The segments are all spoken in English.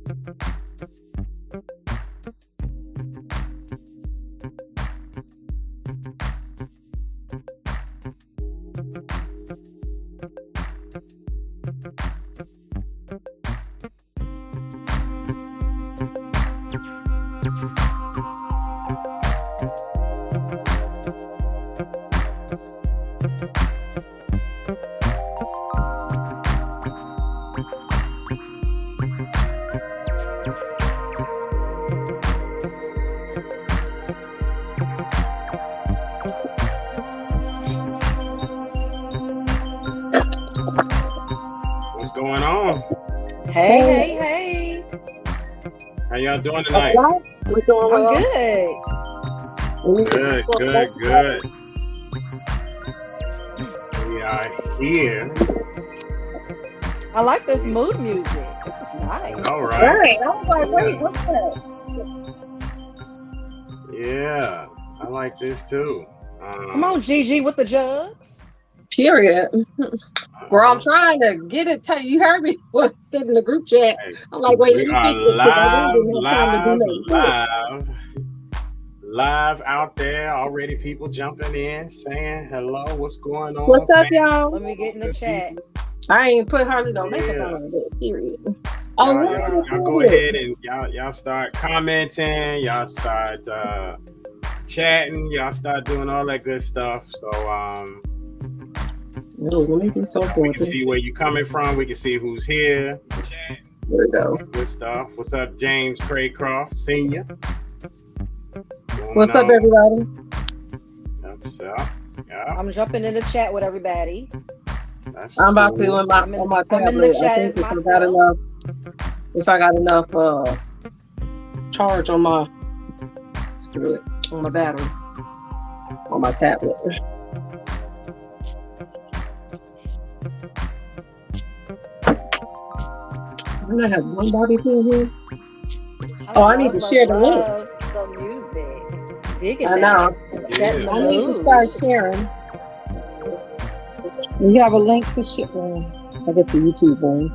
What's going on? Hey. How y'all doing tonight? We're doing well. I'm good. Good. We are here. I like this mood music. This is nice. All right. Right. I was like, wait, what's that? Yeah, I like this too. Come on, Gigi, with the jugs. Period. Bro, I'm trying to get it. You heard me in the group chat. I'm like, wait, we let me are get this, 'cause I really didn't have time to do live out there already. People jumping in, saying hello. What's going on? What's up, y'all? Let me get in the chat. I ain't put hardly no makeup on it. Period. Y'all go ahead and y'all start commenting. Y'all start chatting. Y'all start doing all that good stuff. So let me do something. we can see where you're coming from. We can see who's here. There we go. Good stuff. What's up, James Craycroft Senior? What's up, everybody? Yeah. I'm jumping in the chat with everybody. I'm about to on my tablet. I'm in the chat. I think if I got enough charge on my battery on my tablet. I have one body pin here. I need to share the link. The music. I know. Yeah. I need to start sharing. We have a link to share. I get the YouTube one.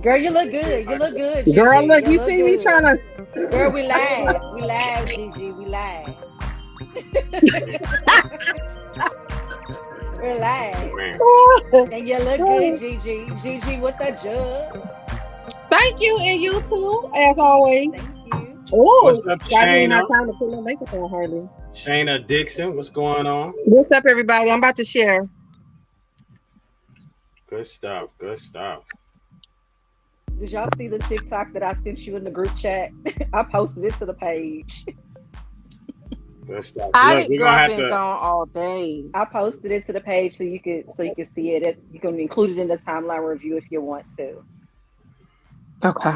Girl, you look good. Gigi. Girl, look, you look see good. me trying to. Girl, we live, Gigi. We live. We're live. And you look good, Gigi. Gigi with the jug. Thank you, and you too, as always. Thank you. Oh, what's up, I didn't Shayna? have time to put my makeup on hardly. Shayna Dixon, what's going on? What's up, everybody? I'm about to share. Good stuff. Did y'all see the TikTok that I sent you in the group chat? I posted it to the page. Good stuff. I've Look, been gone all day. I posted it to the page so you can see it. You can include it in the timeline review if you want to. Okay.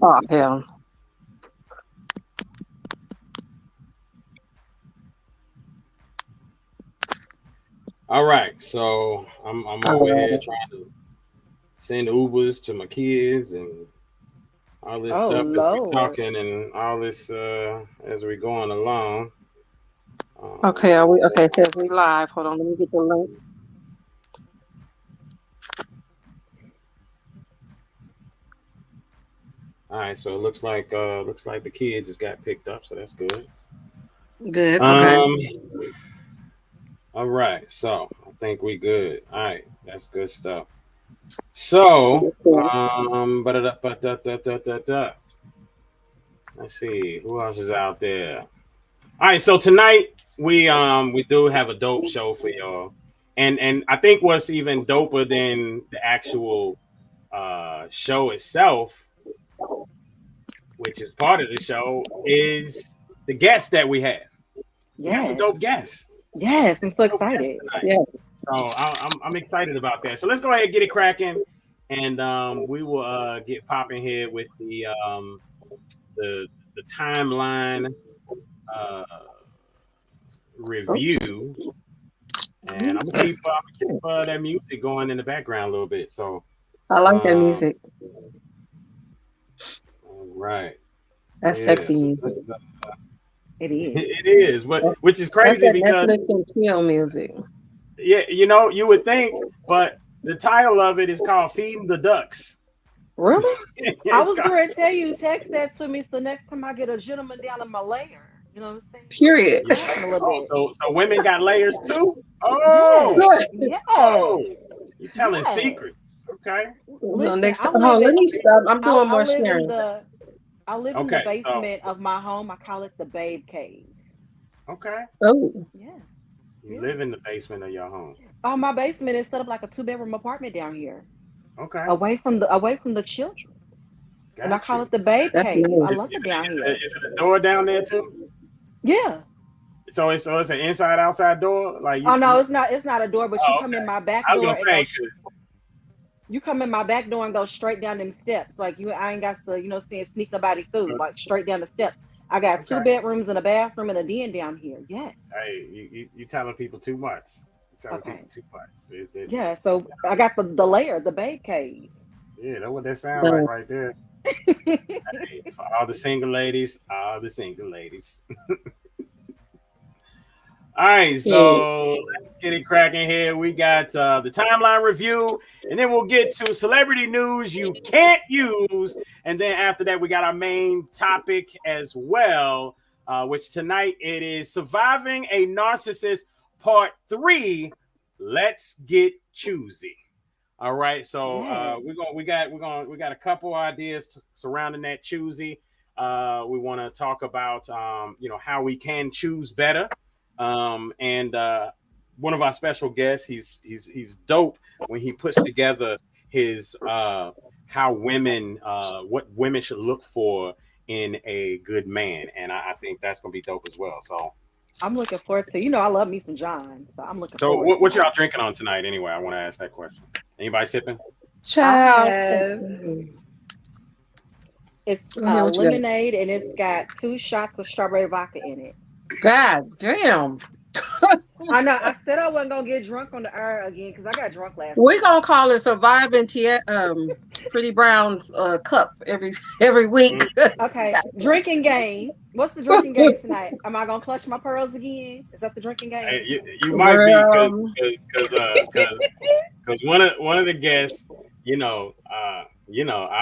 Oh hell. All right, so I'm over here trying to send Ubers to my kids and all this stuff as we're talking and all this as we're going along. Okay, are we okay? It says we live. Hold on, let me get the link. All right, so it looks like the kids just got picked up, so that's good. Good. Okay. All right, so I think we good. All right, that's good stuff. So, let's see who else is out there. All right, so tonight we do have a dope show for y'all, and I think what's even doper than the actual show itself, which is part of the show, is the guests that we have. We have some dope guests. Yes, I'm so excited. Yeah. So I'm excited about that. So let's go ahead and get it cracking, and we will get popping here with the timeline review, and I'm gonna keep that music going in the background a little bit. So I like that music. All right. That's sexy music. It is. It is, which is crazy that's because Netflix and chill music. Yeah, you know, you would think, but The title of it is called "Feeding the Ducks." Really? It's I was called- going to tell you, text that to me. So next time I get a gentleman down in my layer, you know what I'm saying? Period. A little Oh, bit. so women got layers too? Oh, Yes. oh, you telling Yes. secrets? Okay. Listen, Next time, I live let in- me stop. I'm doing I more live in sharing. I live in Okay, the basement of my home. I call it the babe cave. Okay. Oh, Yeah. You Yeah. live in the basement of your home. Oh, my basement is set up like a 2-bedroom apartment down here, Okay. away from the children. And I Got call you. it the babe That's cave. nice. I love it down here. Is it a door down there too? Yeah. So it's an inside outside door. Like Oh no, it's not. It's not a door, but you come in my back I was door gonna and say, you come in my back door and go straight down them steps. Like I ain't got to, sneak nobody through. So- Like straight down the steps. I got 2 bedrooms and a bathroom and a den down here. Yes. hey, you telling people too much. You're telling Okay. people too much. Is it? Yeah. So I got the layer, the babe cave. Yeah, that's what that sounds like right there. Hey, for all the single ladies, all the single ladies. All right, so let's get it cracking here. We got the timeline review, and then we'll get to celebrity news you can't use. And then after that, we got our main topic as well, which tonight it is Surviving a Narcissist Part 3. Let's get choosy. All right, so we got a couple ideas surrounding that choosy. We want to talk about how we can choose better. And one of our special guests, he's dope when he puts together his how women what women should look for in a good man, and I think that's gonna be dope as well. So I'm looking forward to. I love me some John, so I'm looking. So forward what to y'all drinking on tonight? Anyway, I want to ask that question. Anybody sipping? child. It's Let me hear what you got. lemonade, and it's got 2 shots of strawberry vodka in it. God damn. I know. I said I wasn't gonna get drunk on the air again because I got drunk last. We're gonna call it Surviving Pretty Brown's cup every week. Okay, drinking game. What's the drinking game tonight? Am I gonna clutch my pearls again? Is that the drinking game? Hey, you might be because one of the guests, I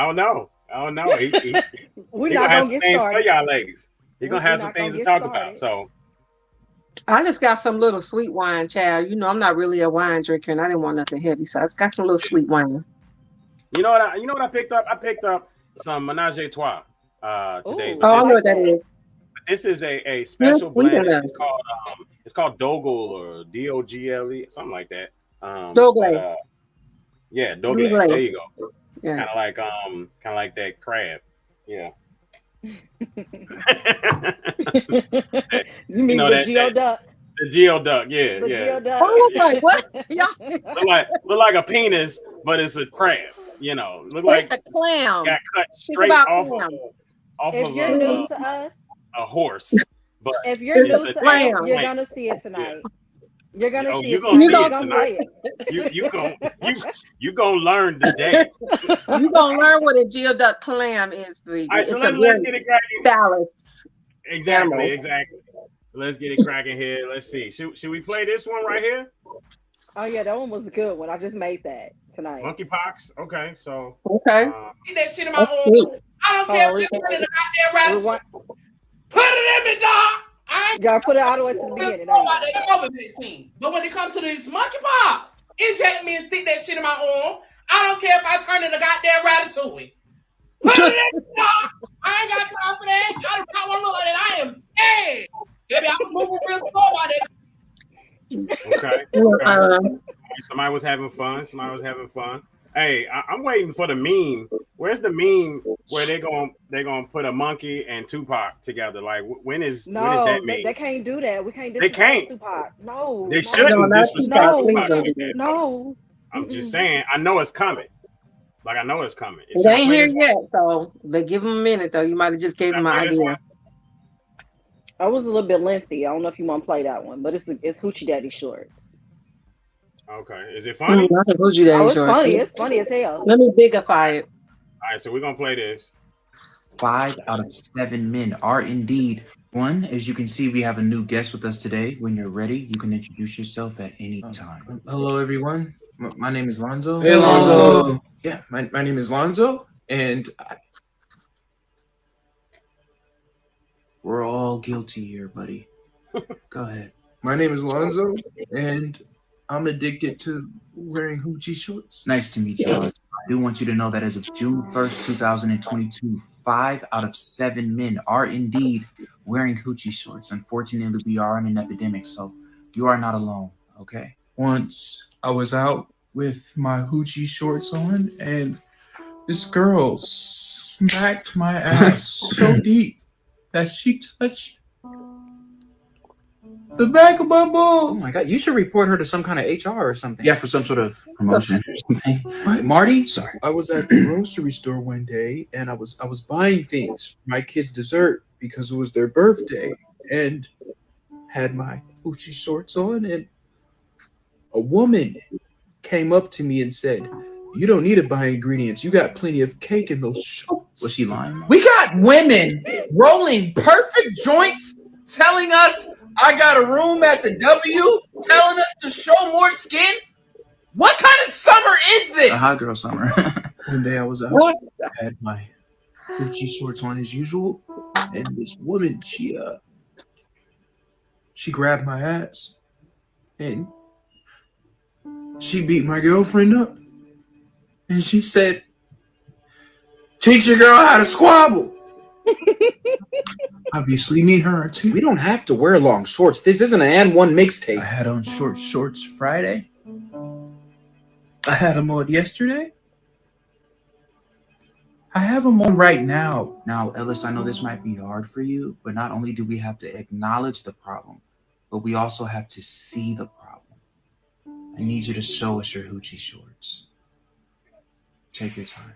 don't know. We're He not gonna have gonna some get things for started. y'all ladies. He's gonna We're have some not things gonna to get talk started. about. So I just got some little sweet wine, child. I'm not really a wine drinker, and I didn't want nothing heavy, so I just got some little sweet wine. you know what I picked up? I picked up some Menage a Trois today. Ooh, But I this, know what that is. this is a special we blend. got It's called Dogle or Dogle, something like that. Dogle. Yeah, Dogle. Dogle. There you go. Yeah. Kind of like that crab. Yeah. You mean that- the geoduck? The geoduck, yeah. Geoduck. I was like, what? Yeah. Look like a penis, but it's a crab. Look like It's a clam. got cut Think straight about off clam. If you're new to us, a horse. But if you're It's new a to clam. us, you're gonna see it tonight. You're gonna Oh, see you're it gonna see tonight. it tonight. You gonna learn today. You're gonna learn what a geoduck clam is, baby. All right, so It's let's get it cracking. phallus. Exactly. So let's get it cracking here. Let's see. Should we play this one right here? Oh yeah, that one was a good one. I just made that tonight. Monkeypox. Okay, so Okay. Get that shit in my That's arm. sweet. I don't care if you're in the goddamn rabbit. Put it in me, dog. I ain't You gotta put it all the way to the beginning. There you about go. that government scene. But when it comes to this monkeypox, inject me and stick that shit in my arm. I don't care if I turn in the goddamn ratatouille. Put it in me, dog. I ain't got time for that. I don't want to look like that. I am scared. Baby, I'm moving real slow about that. okay. Somebody was having fun. Hey, I'm waiting for the meme. Where's the meme where they're gonna put a monkey and Tupac together? Like when is that meme? They can't do that. We can't. They can't. Tupac. No, They shouldn't disrespect Tupac like that. No. I'm just saying. I know it's coming. Like I know it's coming. It ain't here yet, so they give them a minute though. You might have just gave them an idea. I was a little bit lengthy. I don't know if you want to play that one, but it's Hoochie Daddy Shorts. Okay, is it funny? It's funny. It's funny as hell. Let me bigify it. All right, so we're gonna play this. 5 out of 7 men are indeed one. As you can see, we have a new guest with us today. When you're ready, you can introduce yourself at any time. Hello, everyone. My name is Lonzo. Hey, Lonzo. Yeah, my name is Lonzo, and we're all guilty here, buddy. Go ahead. My name is Lonzo, and I'm addicted to wearing hoochie shorts. Nice to meet you. I do want you to know that as of June 1st, 2022, 5 out of 7 men are indeed wearing hoochie shorts. Unfortunately, we are in an epidemic, so you are not alone, okay? Once I was out with my hoochie shorts on, and this girl smacked my ass so deep that she touched the back of my balls. Oh my God! You should report her to some kind of HR or something. Yeah, for some sort of promotion or something. Right. Marty? Sorry. I was at the grocery store one day, and I was buying things for my kids' dessert because it was their birthday, and had my hoochie shorts on, and a woman came up to me and said, "You don't need to buy ingredients. You got plenty of cake in those shorts." Was she lying? We got women rolling perfect joints, telling us I got a room at the W, telling us to show more skin. What kind of summer is this? A hot girl summer. One day I was out, I had my hoochie shorts on as usual, and this woman, she grabbed my ass, and she beat my girlfriend up, and she said, "Teach your girl how to squabble." Obviously, me and her are too. We don't have to wear long shorts. This isn't an and one I mixtape. had on short shorts Friday. I had them on yesterday. I have them on right now. Now, Ellis, I know this might be hard for you, but not only do we have to acknowledge the problem, but we also have to see the problem. I need you to show us your hoochie shorts. Take your time.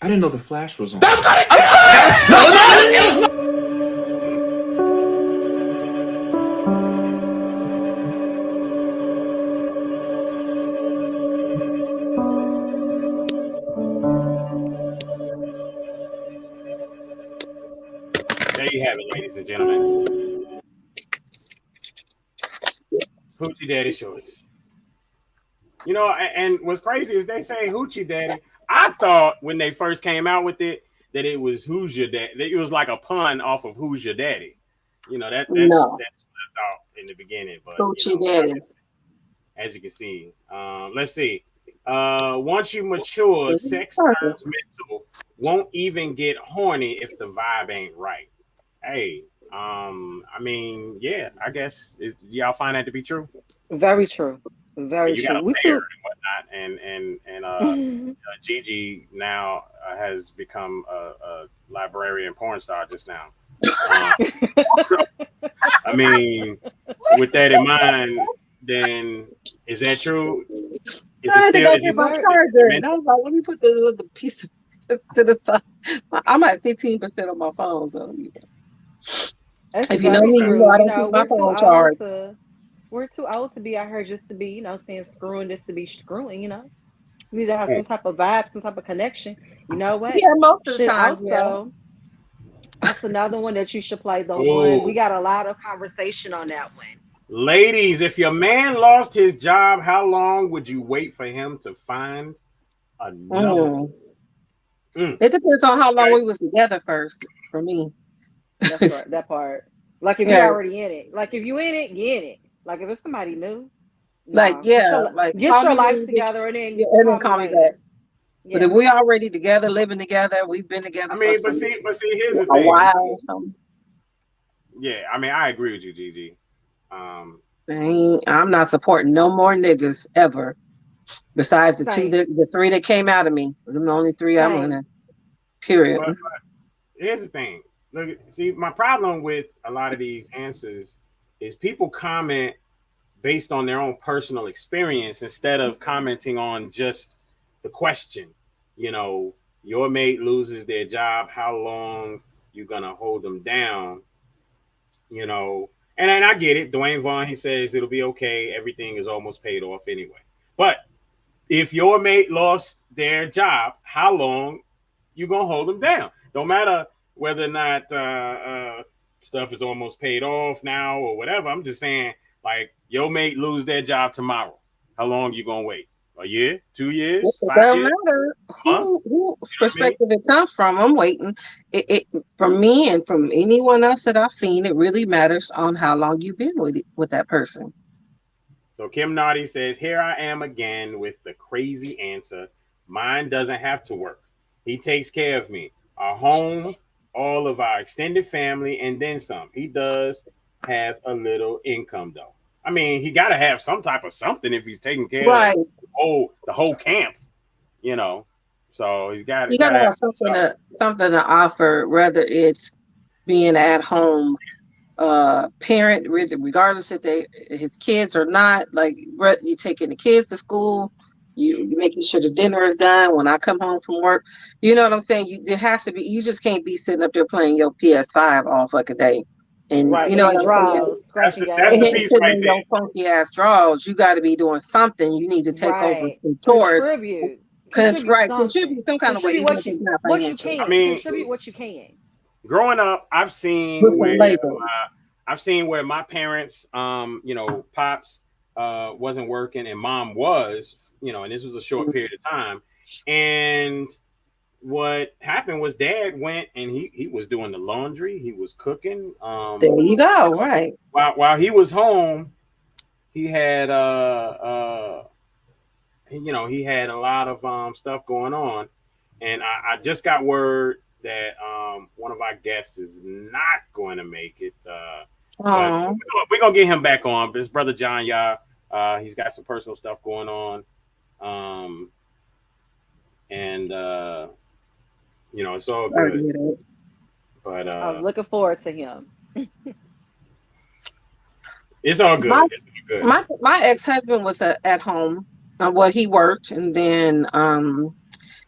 I didn't know the flash was on. There you have it, ladies and gentlemen. Hoochie Daddy shorts. You know, and what's crazy is they say Hoochie Daddy. I thought when they first came out with it that it was Who's Your Daddy. It was like a pun off of Who's Your Daddy. You know, that's what I thought in the beginning. But Hoochie Daddy. As you can see, let's see. Once you mature, sex turns mental. Won't even get horny if the vibe ain't right. Hey, I mean, yeah, I guess y'all find that to be true? Very true. Very you true. got a We mayor too. and whatnot, Gigi now has become a librarian porn star just now. So, I mean, with that in mind, then is that true? Is I had to go is get it my still- charger. And I was like, let me put the piece to the side. I'm at 15% on my phone, so That's if you know very me, you true. know I don't keep my we're too phone old charged. we're too old to be out here just to be, saying screwing just to be screwing, We need to have some type of vibe, some type of connection. You know what? Yeah, most of the Shit, time, also, that's another one that you should play. The Ooh. one we got a lot of conversation on that one. Ladies, if your man lost his job, how long would you wait for him to find another? It depends on how long we was together first. For me, That's right, that part. Like if you're already in it. Like if you in it, get in it. Like if it's somebody new, like get your life together and then call me back. But if we already together, living together, we've been together. I mean, for but see, here's the a thing. while or something. Yeah, I mean, I agree with you, Gigi. I'm not supporting no more niggas ever. Besides the three that came out of me, them the only three I'm gonna. Period. But here's the thing. Look, see, my problem with a lot of these answers is people comment based on their own personal experience instead of commenting on just the question. Your mate loses their job. How long you're gonna hold them down, you know. And I get it. Dwayne Vaughn, he says it'll be okay. Everything is almost paid off anyway. But if your mate lost their job, how long you gonna hold them down? Don't matter whether or not stuff is almost paid off now or whatever. I'm just saying, like, your mate lose their job tomorrow. How long you gonna wait? A year? 2 years? It 5 doesn't years? matter whose perspective I mean? it comes from. I'm waiting. It from me and from anyone else that I've seen, it really matters on how long you've been with that person. So Kim Naughty says, here I am again with the crazy answer. Mine doesn't have to work. He takes care of me, our home, all of our extended family, and then some. He does have a little income, though. I mean, he got to have some type of something if he's taking care Right. of the whole camp, you know. So he's got You gotta have something to offer, whether it's being at home parent, regardless if his kids or not. Like, you taking the kids to school, you making sure the dinner is done when I come home from work. You know what I'm saying? There has to be. You just can't be sitting up there playing your PS5 all fucking day. And Right, you know in what your I'm saying? drawers, scratching your That's the ass. piece Sitting right in there. your funky ass drawers. You got to be doing something. You need to take over Right. some chores. Contribute Contribute something. some kind of way, Contribute even what if it's not what you financial. can. I mean, Contribute what you can. growing up, I've With seen some where labor. my parents, you know, pops wasn't working and mom was, you know, and this was a short period of time. And what happened was dad went and he was doing the laundry, he was cooking. There you go. Right. While he was home, he had you know, he had a lot of stuff going on. And I just got word that one of our guests is not going to make it. But we're gonna get him back on. But his brother John, he's got some personal stuff going on. And you know, it's all good. But I was looking forward to him. it's all good. It's all good. My ex-husband was at home. Well, he worked, and then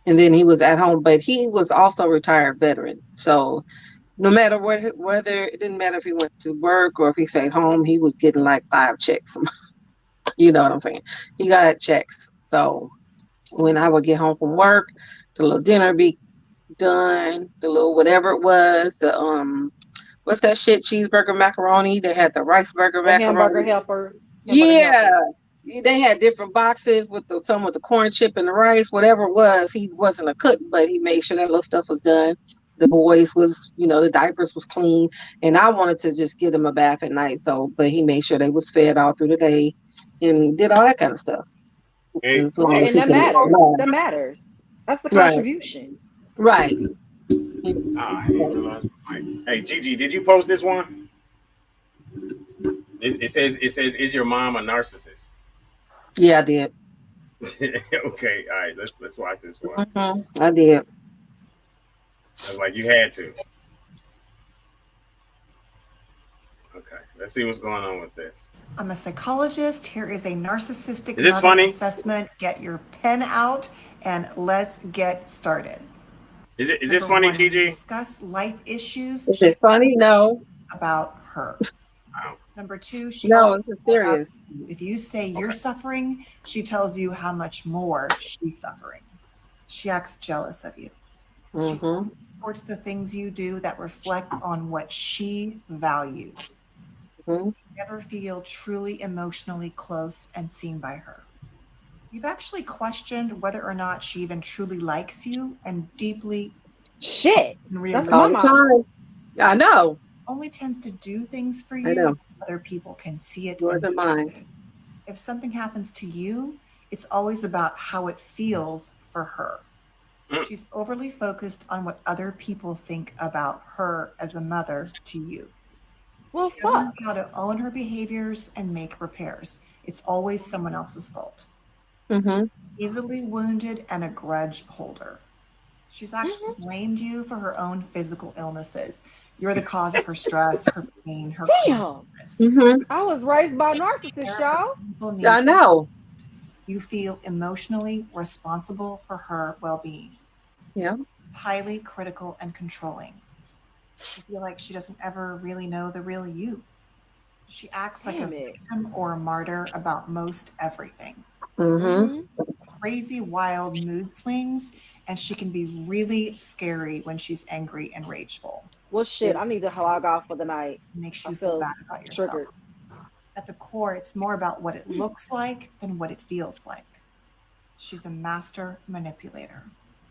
he was at home, but he was also a retired veteran. So no matter whether it didn't matter if he went to work or if he stayed home, he was getting like 5 checks. You know what I'm saying? He got checks. So when I would get home from work, the little dinner be done, the little whatever it was, the what's that shit, cheeseburger macaroni? They had the rice burger macaroni. Hamburger helper. Yeah. They had different boxes with some with the corn chip and the rice, whatever it was. He wasn't a cook, but he made sure that little stuff was done. The boys was, you know, the diapers was clean, and I wanted to just get them a bath at night. So, but he made sure they was fed all through the day, and did all that kind of stuff. Hey, As long as And he that could- matters. That matters. That's the Right. contribution. Right. Hey, Gigi, did you post this one? It says, is your mom a narcissist? Yeah, I did. Okay, all right, let's watch this one. I did. I was like, you had to. Okay, let's see what's going on with this. I'm a psychologist. Here is a narcissistic Is this mother funny? assessment. Get your pen out and let's get started. Is this Number funny, one, we Gigi? discuss life issues. Is it funny? No. About her. Wow. Number two, she No, always it's serious. if you say you're suffering, she tells you how much more she's suffering. She acts jealous of you. She reports the things you do that reflect on what she values. You never feel truly emotionally close and seen by her. You've actually questioned whether or not she even truly likes you and deeply Shit. That's All my the mom. time. I know. only tends to do things for I you. know. Other people can see it. Yours and mine. If something happens to you, it's always about how it feels for her. She's overly focused on what other people think about her as a mother to you. Well, She doesn't fuck. know how to own her behaviors and make repairs. It's always someone else's fault. Easily wounded and a grudge holder. She's actually blamed you for her own physical illnesses. You're the cause of her stress, her pain, her Damn. I was raised by narcissists, y'all. I know. You feel emotionally responsible for her well-being. Yeah. Highly critical and controlling. I feel like she doesn't ever really know the real you. She acts like a Damn it. victim or a martyr about most everything. Mm-hmm. Crazy, wild mood swings, and she can be really scary when she's angry and rageful. Well, shit, I need to log off for the night. Makes I you feel feel bad about yourself. triggered. At the core, it's more about what it looks like than what it feels like. She's a master manipulator.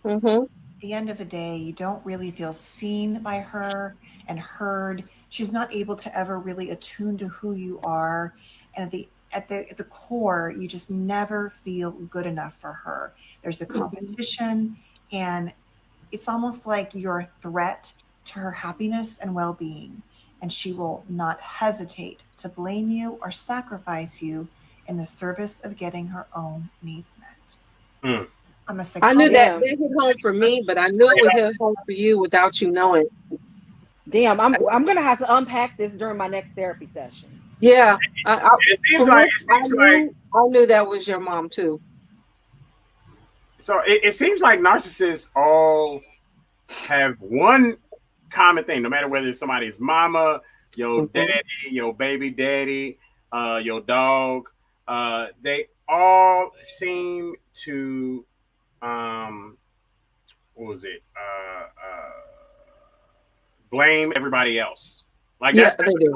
Mm-hmm. At the end of the day, you don't really feel seen by her and heard. She's not able to ever really attune to who you are. And at the core, you just never feel good enough for her. There's a competition, and it's almost like you're a threat to her happiness and well-being. And she will not hesitate to blame you or sacrifice you in the service of getting her own needs met. I'm a I knew psychologist. that hit home for me, but I knew it would hit home for you without you knowing. Damn, I'm gonna have to unpack this during my next therapy session. Yeah, It seems like I knew that was your mom too. so. It seems like narcissists all have one common thing, no matter whether it's somebody's mama, your daddy, your baby daddy, your dog. They all seem to what was it? Blame everybody else. Like that's Yeah, the they do.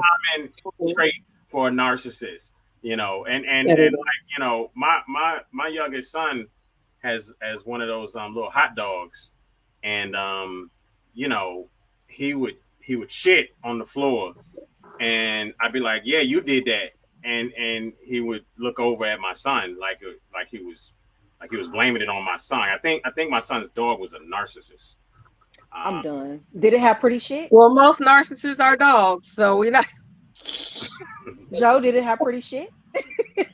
common trait for a narcissist, you know. And like, you know, my youngest son has one of those little hot dogs, and you know, he would shit on the floor, and I'd be like, yeah, you did that, and he would look over at my son like he was blaming it on my son. I think my son's dog was a narcissist. I'm done. Did it have pretty shit? Well, most narcissists are dogs, so we not. Joe, did it have pretty shit? It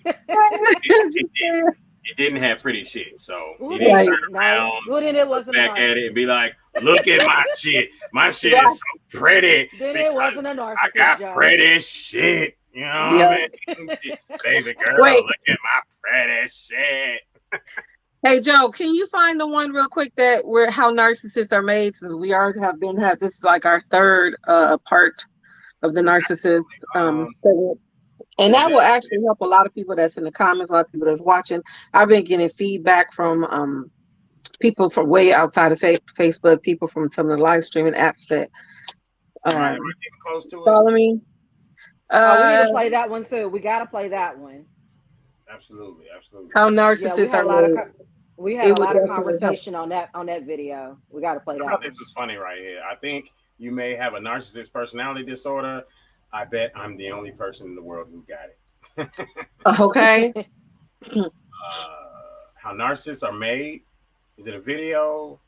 didn't have pretty shit, so he Well, didn't Right. turn around, Well, then it wasn't back a at it, and be like, "Look at my shit. My shit is so pretty. Then because it wasn't a narcissist. I got Joe. pretty shit." You know Yeah. what I mean? Baby girl, Wait. look at my pretty shit. Hey Joe, can you find the one real quick that where how narcissists are made? Since we already have this is like our third part of the narcissist segment. And that will actually help a lot of people that's in the comments, a lot of people that's watching. I've been getting feedback from people from way outside of Facebook, people from some of the live streaming apps that Am I getting close to it? follow me. We need to play that one too. We gotta play that one. Absolutely. How Yeah, narcissists are made. we had It a would lot of definitely help. conversation on that video. We gotta play I that thought one. this was funny right here. I think you may have a narcissist personality disorder. I bet I'm the only person in the world who got it. Okay. How narcissists are made. Is it a video?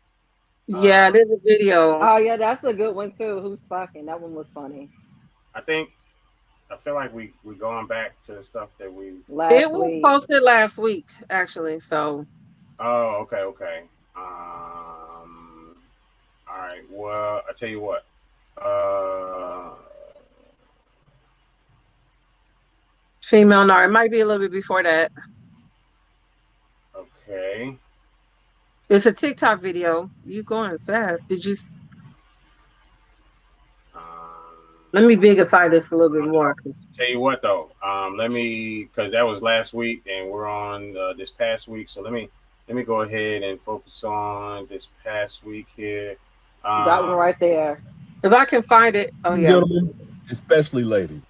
Yeah, there's a video. Oh yeah, that's a good one too. Who's fucking? That one was funny. I feel like we going back to the stuff that we. It Last was week. posted last week, actually. So Oh, okay. All right. Well, I tell you what. female nar. It might be a little bit before that. Okay. It's a TikTok video. You going fast? Did you? Let me bigify this a little bit more. Tell you what though, because that was last week and we're on this past week. So let me go ahead and focus on this past week here. That one right there. If I can find it. Oh yeah. Gentlemen, especially ladies.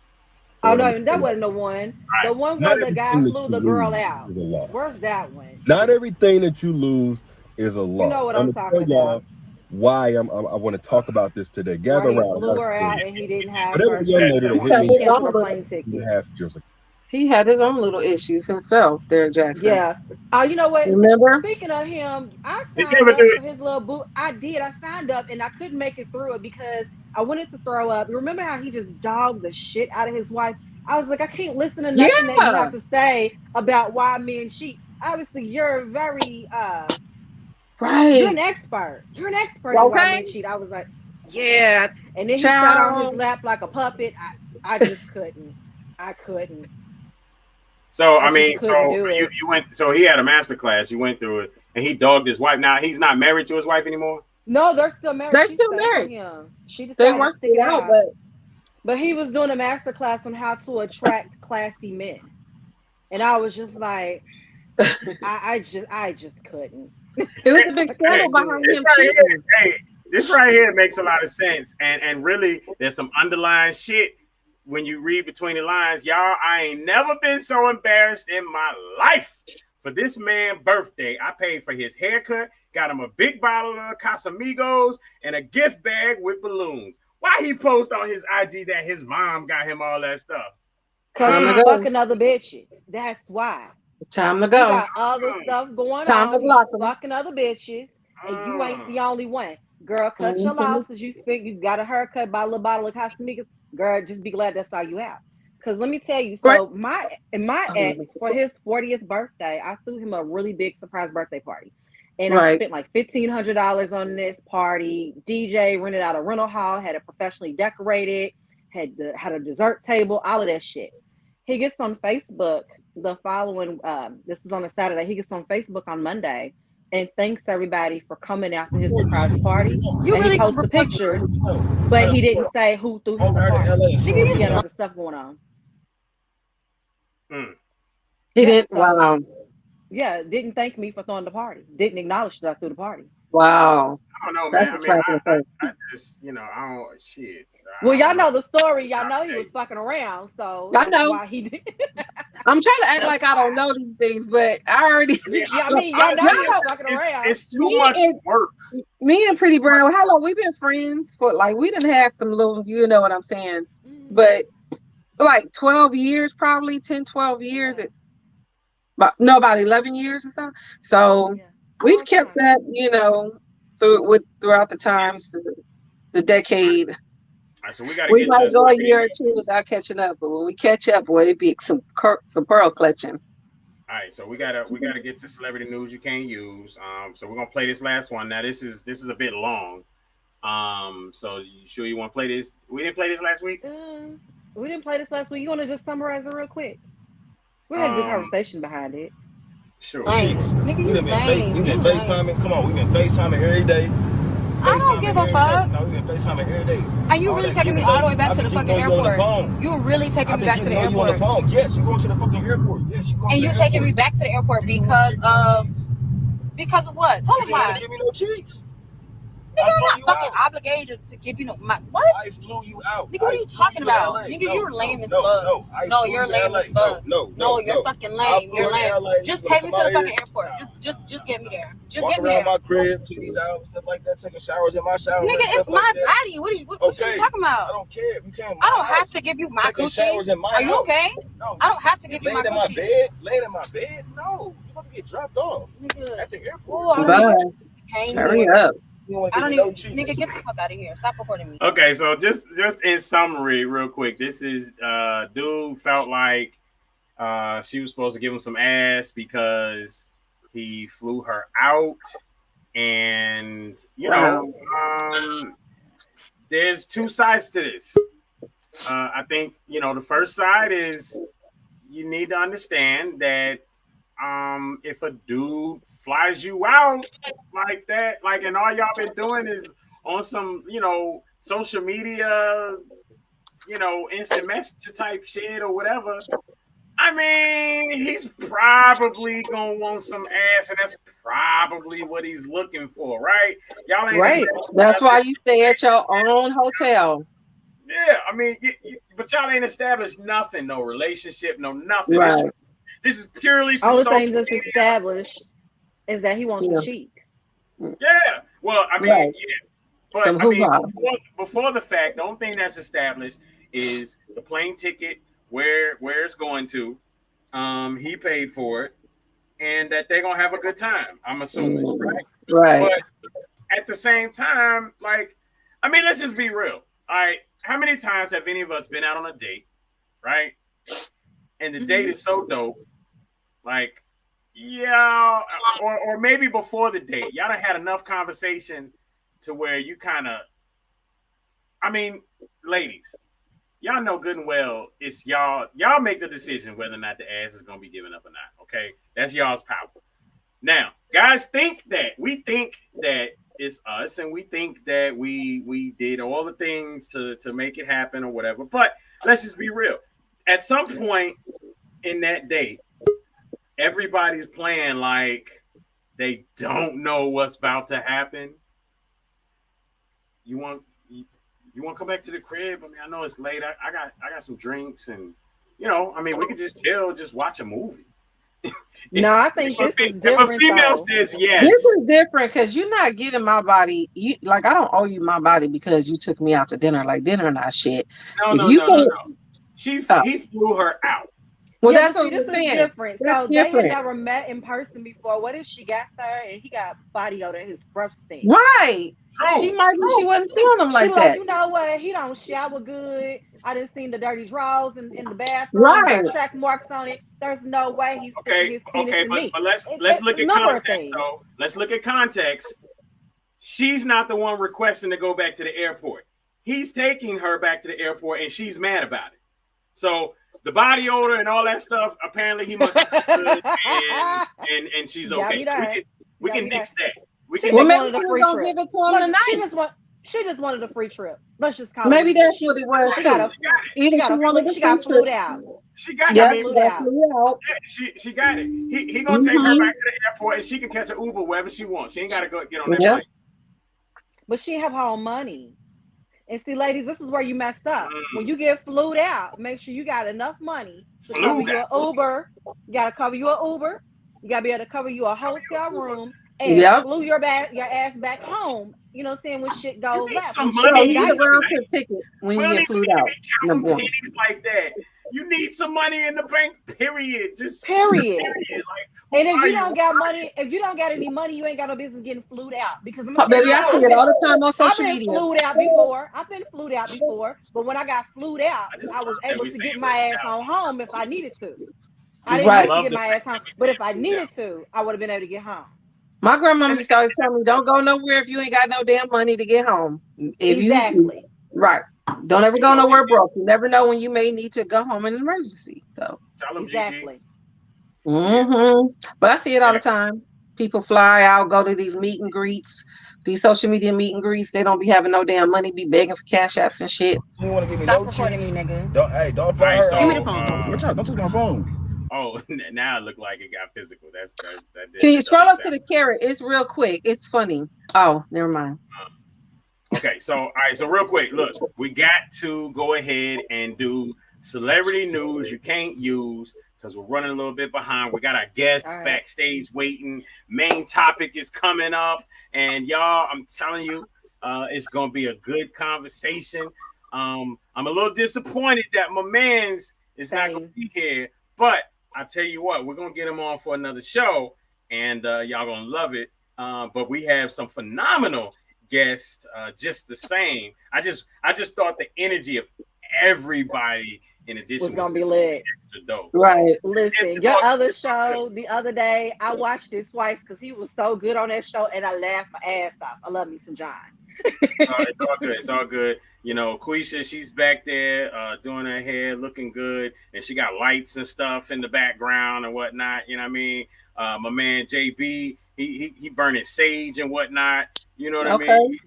Oh no, that wasn't the one. The one where Not the guy everything flew that the you girl lose out. is a loss. Where's that one? Not everything that you lose is a loss. know what I'm I'm gonna talking tell y'all about. why I want to talk about this today. Gather Where he around. flew her Let's out see. and he didn't have Whatever her. young lady that hit me Cancel her plane ticket. 2.5 years ago. He had his own little issues himself, Derek Jackson. Yeah. You know what? Remember? Speaking of him, I Did you signed ever up do for his little boot. I did. I signed up and I couldn't make it through it because I wanted to throw up. Remember how he just dogged the shit out of his wife? I was like, I can't listen to nothing that you have to say about why men cheat. Obviously, you're very Right. You're an expert. You're an expert on why men cheat. I was like, yeah. And then he sat on his lap like a puppet. I just couldn't. I couldn't. So I I mean, just couldn't do you it. went. So he had a master class. You went through it, and he dogged his wife. Now he's not married to his wife anymore. No, they're still married. They're She still stayed married. with him. She They decided to worked stick it it out, out. But he was doing a master class on how to attract classy men. And I was just like, I just couldn't. it was a big scandal behind This him right cheating. here, hey, this right here makes a lot of sense. And really, there's some underlying shit when you read between the lines. Y'all, I ain't never been so embarrassed in my life. For this man's birthday, I paid for his haircut, got him a big bottle of Casamigos, and a gift bag with balloons. Why he post on his IG that his mom got him all that stuff? Because Time to he's go. fucking other bitches. That's why. Time to He go. got other stuff going Time to on. block He's him. fucking other bitches. And you ain't the only one. Girl, cut your Mhm. losses. You got a haircut, buy a little bottle of Casamigos. Girl, just be glad that's all you have. Because let me tell you, so my ex, for his 40th birthday, I threw him a really big surprise birthday party. And I spent like $1,500 on this party. DJ rented out a rental hall, had it professionally decorated, had a dessert table, all of that shit. He gets on Facebook the following, this is on a Saturday, he gets on Facebook on Monday and thanks everybody for coming out to his surprise party. And he posts the pictures, but he didn't say who threw him the party. He had other stuff going on. He didn't. Wow. Yeah, didn't thank me for throwing the party. Didn't acknowledge that I threw the party. Wow. I don't know, man. I mean, I just, I don't, shit. Well, y'all know the story. Y'all know he was fucking around, so I know why he did. I'm trying to act like I don't know these things, but I already. I mean, y'all know he was fucking around. It's too much work. Me and Pretty Brown, how long we've been friends for? Like, we didn't have some little, you know what I'm saying? But like 12 years, probably 10, 12 years. About 11 years or so. So we've kept that, throughout the times, the decade. All right, so we might go a year or two without catching up, but when we catch up, boy, it'd be some pearl clutching. All right, so we gotta get to celebrity news you can't use. So we're gonna play this last one. Now this is a bit long. So you sure you want to play this? We didn't play this last week. We didn't play this last week. You want to just summarize it real quick? We had a good conversation behind it. Sure. Nigga, we been FaceTiming. Come on, we been FaceTiming every day. I don't give a fuck. No, we been FaceTiming every day. Are you really taking me all the way back to the fucking airport? You really taking me back to the airport? You on the phone? Yes, you going to the fucking airport. Yes, you going. And you taking me back to the airport because of what? Tell me why. Give me no cheeks. Nigga, I'm not fucking obligated to give you no what? I flew you out. Nigga, what are you talking about? Nigga, you're lame as fuck. No, you're lame as fuck. No, you're fucking lame. You're lame. Just take me to the fucking airport. Just get me there. Just get me there. Walk around my crib, TV's out, stuff like that, taking showers in my shower. Nigga, it's my body. What you talking about? I don't care. You can't. I don't have to give you my coochie. Are you okay? No. I don't have to give you my coochie. Laid in my bed? No. You're about to get dropped off at the airport. Hurry up. I don't even, nigga, get the fuck out of here. Stop recording me. Okay, so just in summary, real quick, this is dude felt like she was supposed to give him some ass because he flew her out, and there's two sides to this. I think the first side is you need to understand that if a dude flies you out like that, and all y'all been doing is on some, social media, instant messenger type shit or whatever, I mean, he's probably gonna want some ass, and that's probably what he's looking for, right? Y'all ain't right. That's why you stay at your own hotel. Yeah, I mean, but y'all ain't established nothing, no relationship, no nothing. Right. This is purely some only social thing that's media. established is that he wants the cheeks. Yeah. Well, I mean, But some before the fact, the only thing that's established is the plane ticket, where it's going to. He paid for it, and that they're gonna have a good time. I'm assuming, right? Right. But at the same time, let's just be real. All right, how many times have any of us been out on a date, right? And the date is so dope, or maybe before the date, y'all done had enough conversation to where you kind of, ladies, y'all know good and well it's y'all make the decision whether or not the ass is gonna be given up or not. Okay, that's y'all's power. Now, guys we think that it's us, and we think that we did all the things to make it happen or whatever. But let's just be real. At some point in that date, everybody's playing like they don't know what's about to happen. You want to come back to the crib? I mean, I know it's late. I got some drinks, and I mean, we could just chill, just watch a movie. No, I think this is different. If a female says yes, this is different because you're not getting my body. You like, I don't owe you my body because you took me out to dinner. Like, dinner not shit. No. He flew her out. Well, yeah, that's what this I'm is saying. different. That's so different. They had never met in person before. What if she got there and he got body odor in his breath stink? Right. True. She wasn't feeling him like that. You know what? He don't shower good. I didn't see the dirty drawers in the bathroom. Right. Track marks on it. There's no way he's sticking his penis in me. But let's look at context though. Let's look at context. She's not the one requesting to go back to the airport. He's taking her back to the airport, and she's mad about it. So the body odor and all that stuff, apparently he must have good, and she's okay. We can nix that. She wanted a free trip. She just wanted a free trip. Let's just call it. Maybe that's what it was. She got flued out. She got flued out. She got it. He gonna take her back to the airport, and she can catch an Uber wherever she wants. She ain't gotta go get on that plane. But she have her own money. And see, ladies, this is where you mess up. When you get flued out, make sure you got enough money to cover you an Uber. You got to cover you an Uber. You got to be able to cover you a hotel room and flew your ass back home. You know what I'm saying? When shit goes you need up. some money. You need a round trip ticket when you get flued out. Pennies like that. You need some money in the bank. Period. Just period. Like, and if you don't got money, if you don't got any money, you ain't got no business getting flued out. Because baby, I see it all the time on social media. I've been flued out before, but when I got flued out, I was able to get my ass on home if I needed to. I didn't need to get my ass home, but if I needed to, I would have been able to get home. My grandmama used to always tell me, "Don't go nowhere if you ain't got no damn money to get home." Right. Don't ever go nowhere broke. You never know when you may need to go home in an emergency. So exactly. But I see it all the time. People fly out, go to these meet and greets, these social media meet and greets. They don't be having no damn money, be begging for cash apps and shit. You want to give me Stop recording me, nigga. Don't fly her. Give me the phone. Don't take my phone. Oh, now it looked like it got physical. That Can you scroll up to the carrot? It's real quick. It's funny. Oh, never mind. Okay, so all right, so real quick, look, we got to go ahead and do celebrity news you can't use because we're running a little bit behind. We got our guests backstage waiting. Main topic is coming up, and y'all, I'm telling you, it's gonna be a good conversation. I'm a little disappointed that my man's is not gonna be here, but I tell you what, we're gonna get him on for another show, and y'all gonna love it. But we have some phenomenal guests, just the same. I just thought the energy of everybody in addition was gonna be lit. Dope. Right. So listen, your other show the other day, I watched it twice because he was so good on that show, and I laughed my ass off. I love me some John. It's all good. It's all good. You know, Quisha, she's back there doing her hair, looking good, and she got lights and stuff in the background and whatnot. You know what I mean? My man JB, he burning sage and whatnot. You know what I mean?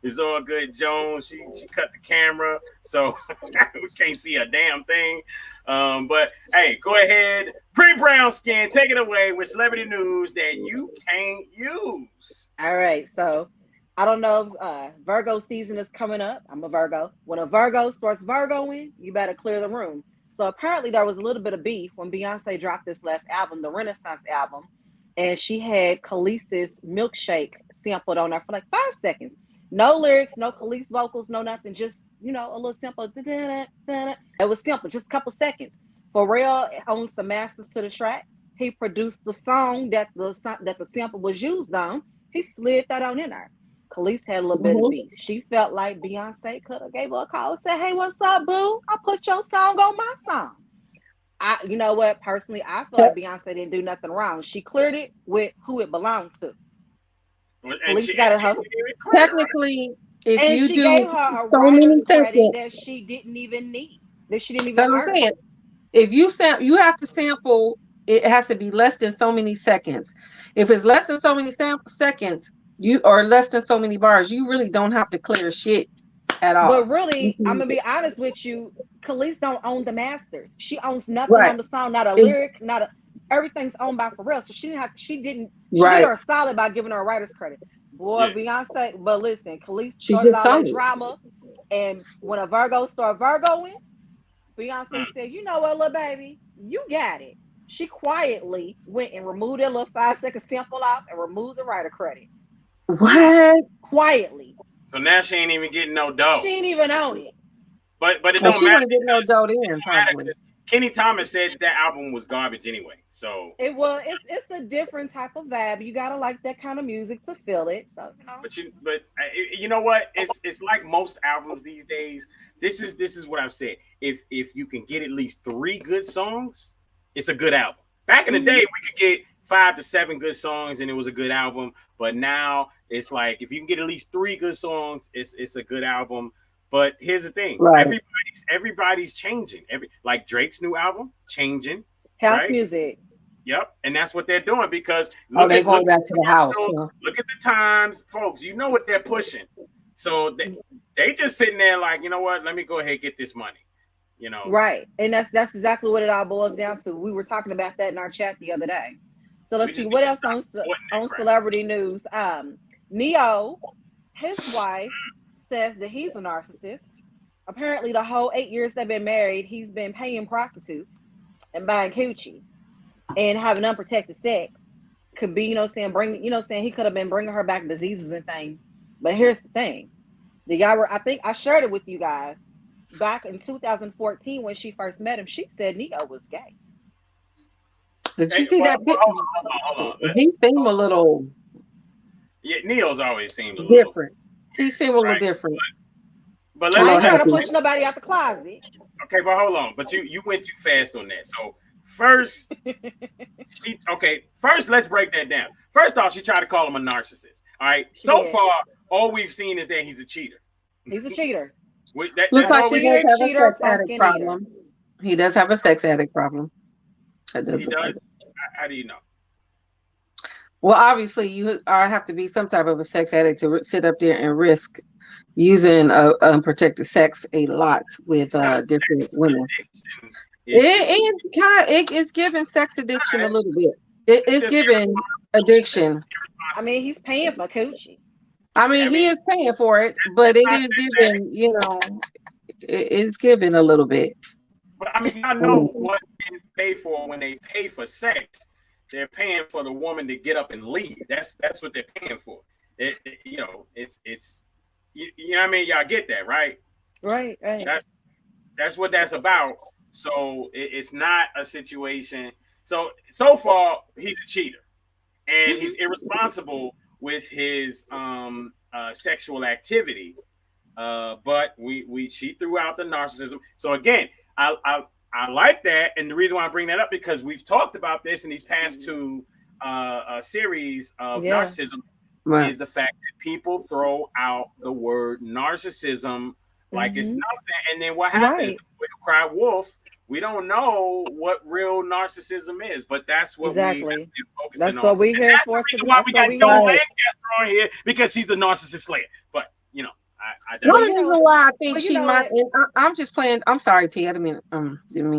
It's all good. Jones, she cut the camera, so we can't see a damn thing. But hey, go ahead, pretty brown skin, take it away with celebrity news that you can't use. All right, so I don't know if Virgo season is coming up. I'm a Virgo. When a Virgo starts Virgoing, you better clear the room. So apparently there was a little bit of beef when Beyonce dropped this last album, the Renaissance album, and she had Khalid's Milkshake sampled on there for like 5 seconds. No lyrics, no Khalid vocals, no nothing. Just, you know, a little simple. It was simple, just a couple seconds. Pharrell owns the masters to the track. He produced the song that the sample was used on. He slid that on in there. Khalid had a little bit of beef. She felt like Beyonce could have gave her a call and said, "Hey, what's up, boo? I put your song on my song." You know what? Personally, I feel like Beyonce didn't do nothing wrong. She cleared it with who it belonged to. And technically, if you she do gave her a so many credit that she didn't even need, that she didn't even earn. If you have to sample, it has to be less than so many seconds. If it's less than so many seconds, or less than so many bars. You really don't have to clear shit at all. But really, I'm gonna be honest with you. Khalees don't own the masters. She owns nothing Right. on the song, not a lyric, not a. Everything's owned by Pharrell. So she did her a solid by giving her a writer's credit. Boy, Beyonce. But listen, Khalees started all that drama, and when a Virgo started Virgoing, Beyonce said, "You know what, little baby, you got it." She quietly went and removed that little 5-second sample off and removed the writer credit. What? Quietly. So now she ain't even getting no dough. She ain't even own it. But it don't she matter. Get no dough in, probably. Kenny Thomas said that album was garbage anyway. So it's a different type of vibe. You gotta like that kind of music to feel it. So But you know what? It's like most albums these days. This is what I've said. If you can get at least 3 good songs, it's a good album. Back in the day, we could get 5 to 7 good songs and it was a good album. But now it's like if you can get at least 3 good songs, it's a good album. But here's the thing: everybody's changing. Like Drake's new album, changing house music. Yep, and that's what they're doing because they're going back to the house. Look at the times, folks. You know what they're pushing. So they just sitting there like, you know what? Let me go ahead and get this money. You know, right? And that's exactly what it all boils down to. We were talking about that in our chat the other day. So let's see what else on celebrity news. Neo, his wife, says that he's a narcissist. Apparently, the whole 8 years they've been married, he's been paying prostitutes and buying coochie and having unprotected sex. Could be, he could have been bringing her back diseases and things. But here's the thing: I think I shared it with you guys back in 2014 when she first met him. She said Neo was gay. Did you see that? Hold on. He seemed a little. Yeah, Neo's always seemed a little different. He seemed a little different. But I ain't trying to push nobody out the closet. Okay, but hold on. But you went too fast on that. So first, first let's break that down. First off, she tried to call him a narcissist. All right. So far, all we've seen is that he's a cheater. He's a cheater. Looks like he does have a sex addict problem. He does have a sex addict problem. He does. How do you know? Well, obviously, you have to be some type of a sex addict to sit up there and risk using unprotected sex a lot with different women. It's giving sex addiction a little bit. It's giving addiction. I mean, he's paying for coochie. I mean, he is paying for it, but it is giving, it's giving a little bit. But I mean, I know what men pay for when they pay for sex. They're paying for the woman to get up and leave. That's what they're paying for. It's you know what I mean? Y'all get that, right? Right. That's what that's about. So it's not a situation. So far he's a cheater and he's irresponsible with his sexual activity. But she threw out the narcissism. So again, I like that, and the reason why I bring that up because we've talked about this in these past 2 series of narcissism is the fact that people throw out the word narcissism like it's nothing, and then what happens? The boy who cried wolf. We don't know what real narcissism is, but that's what we have been focusing on. That's what we're here for. That's the reason why we got Joe Lancaster on here because he's the narcissist slayer. But one reason why I think she might. I'm just playing. I'm sorry, T. I didn't mean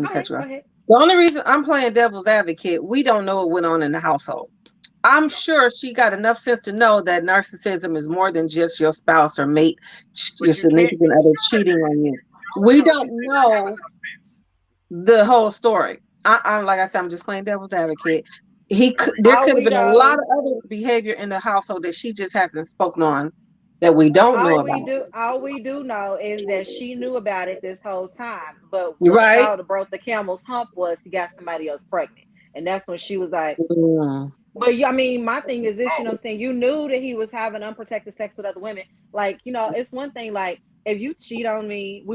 to cut you off. The only reason I'm playing devil's advocate, we don't know what went on in the household. I'm sure she got enough sense to know that narcissism is more than just your spouse or mate, your significant other cheating on you. We don't know the whole story. I'm like I said, I'm just playing devil's advocate. There could have been a lot of other behavior in the household that she just hasn't spoken on. That we don't know about. All we do know is that she knew about it this whole time. But what broke the camel's hump was he got somebody else pregnant. And that's when she was like, But I mean, my thing is this, you know what I'm saying? You knew that he was having unprotected sex with other women. Like, it's one thing, like, if you cheat on me,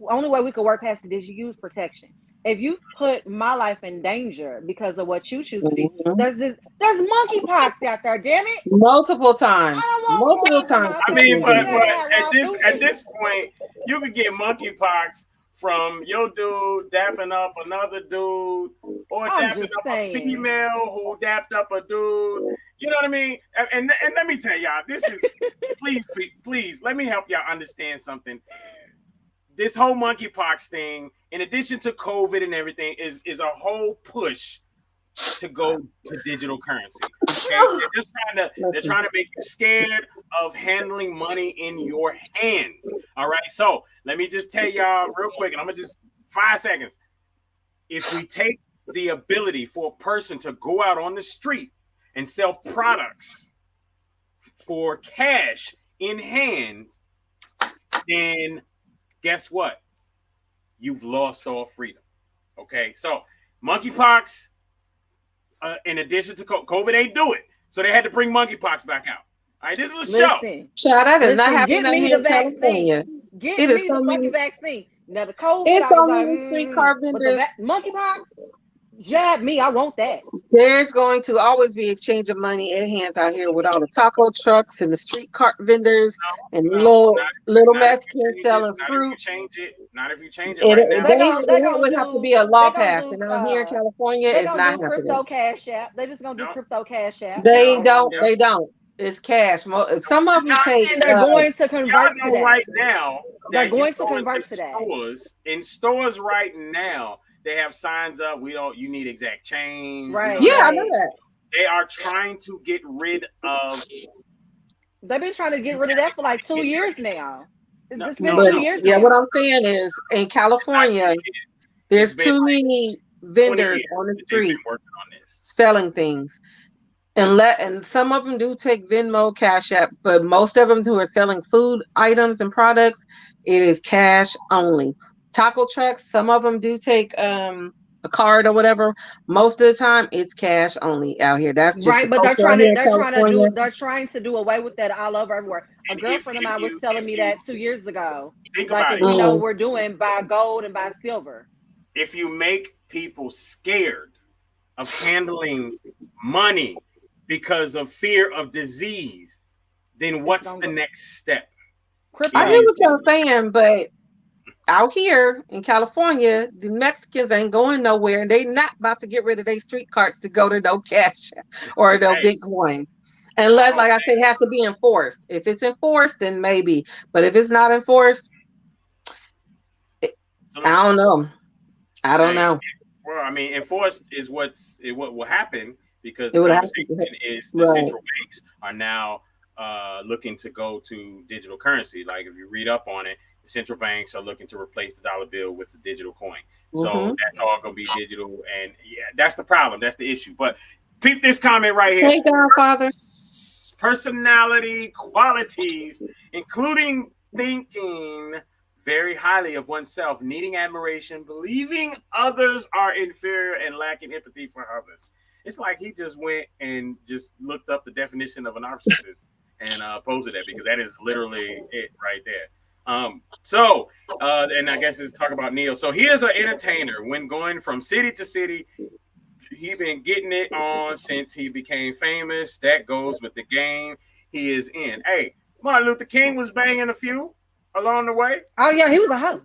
only way we could work past it is you use protection. If you put my life in danger because of what you choose to do, there's monkeypox out there, damn it. Multiple times. I mean, but at this point, you could get monkeypox from your dude dapping up another dude or dapping up a female who dapped up a dude. You know what I mean? And let me tell y'all, this is please let me help y'all understand something. This whole monkeypox thing, in addition to COVID and everything, is a whole push to go to digital currency. Okay? They're trying to make you scared of handling money in your hands. All right. So let me just tell y'all real quick, and I'm gonna just 5 seconds. If we take the ability for a person to go out on the street and sell products for cash in hand, then guess what? You've lost all freedom. Okay. So monkeypox, in addition to COVID, ain't do it. So they had to bring monkeypox back out. All right, this is a show. Child, that is not happening Get me here the in California. Get It me is the so fucking many. vaccine. Now the COVID, It's I so was like, many street car but vendors. the monkeypox, jab me. I want that. There's going to always be exchange of money at hands out here with all the taco trucks and the street cart vendors and little Mexicans selling fruit. Not if you change it right now. It would have to be a law passed. And out here in California, it's not happening. Crypto cash app. They just gonna do crypto cash app. They don't. It's cash. Some of them take. They're going to convert to that right now. They're going to convert to that. In stores right now, they have signs up. You need exact change. Right. Yeah, I know that. They are trying to get rid of. They've been trying to get rid of that for like 2 years now. It's been 2 years. Yeah, what I'm saying is, in California, there's too many vendors on the street selling things. And some of them do take Venmo, Cash App, but most of them who are selling food items and products, it is cash only. Taco trucks, some of them do take a card or whatever. Most of the time, it's cash only out here. That's just right, but they're trying to do away with that all over everywhere. A girlfriend of mine was telling me that 2 years ago. Think like about it. We know we're doing buy gold and buy silver. If you make people scared of handling money because of fear of disease, then what's the next step? I hear what you're saying, but out here in California, the Mexicans ain't going nowhere. They not about to get rid of their street carts to go to no cash or no Bitcoin. Unless, like I said, it has to be enforced. If it's enforced, then maybe. But if it's not enforced, I don't know. I don't know. Well, I mean, enforced is what will happen, because the conversation is the central banks are now looking to go to digital currency. Like if you read up on it, the central banks are looking to replace the dollar bill with the digital coin. So that's all going to be digital. And yeah, that's the problem. That's the issue. But peep this comment right here. Hey, Godfather. Personality qualities, including thinking very highly of oneself, needing admiration, believing others are inferior, and lacking empathy for others. It's like he just went and just looked up the definition of a narcissist and posted that, because that is literally it right there. And I guess it's talk about Neil. So he is an entertainer. When going from city to city, he been getting it on since he became famous. That goes with the game he is in. Hey, Martin Luther King was banging a few along the way. Oh yeah, he was a hoe.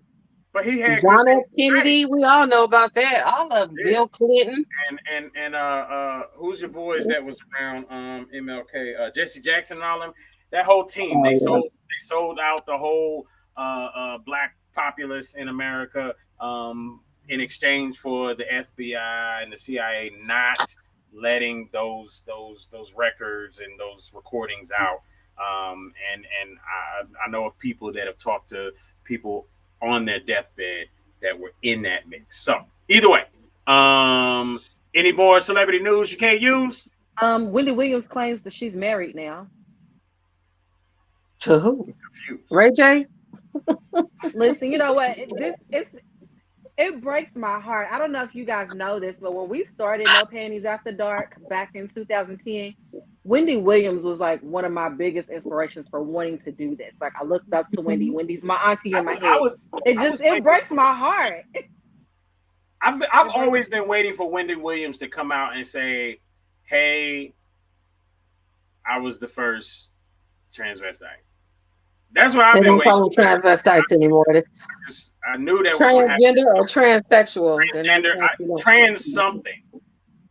But he had John F. Kennedy. We all know about that. All of them. Bill Clinton. And who's your boys that was around MLK? Jesse Jackson and all them. That whole team. They sold out the whole black populace in America in exchange for the FBI and the CIA not letting those records and those recordings out. And I know of people that have talked to people on their deathbed that were in that mix. So either way, any more celebrity news you can't use? Wendy Williams claims that she's married now. To who? Ray J? Listen, you know what? It breaks my heart. I don't know if you guys know this, but when we started No Panties After Dark back in 2010, Wendy Williams was like one of my biggest inspirations for wanting to do this. Like I looked up to Wendy. Wendy's my auntie in my head. It breaks my heart. I've always been waiting for Wendy Williams to come out and say, "Hey, I was the first transvestite." That's what I've been waiting. They don't call them transvestites anymore. I knew that transgender or transsexual. Transgender, trans something.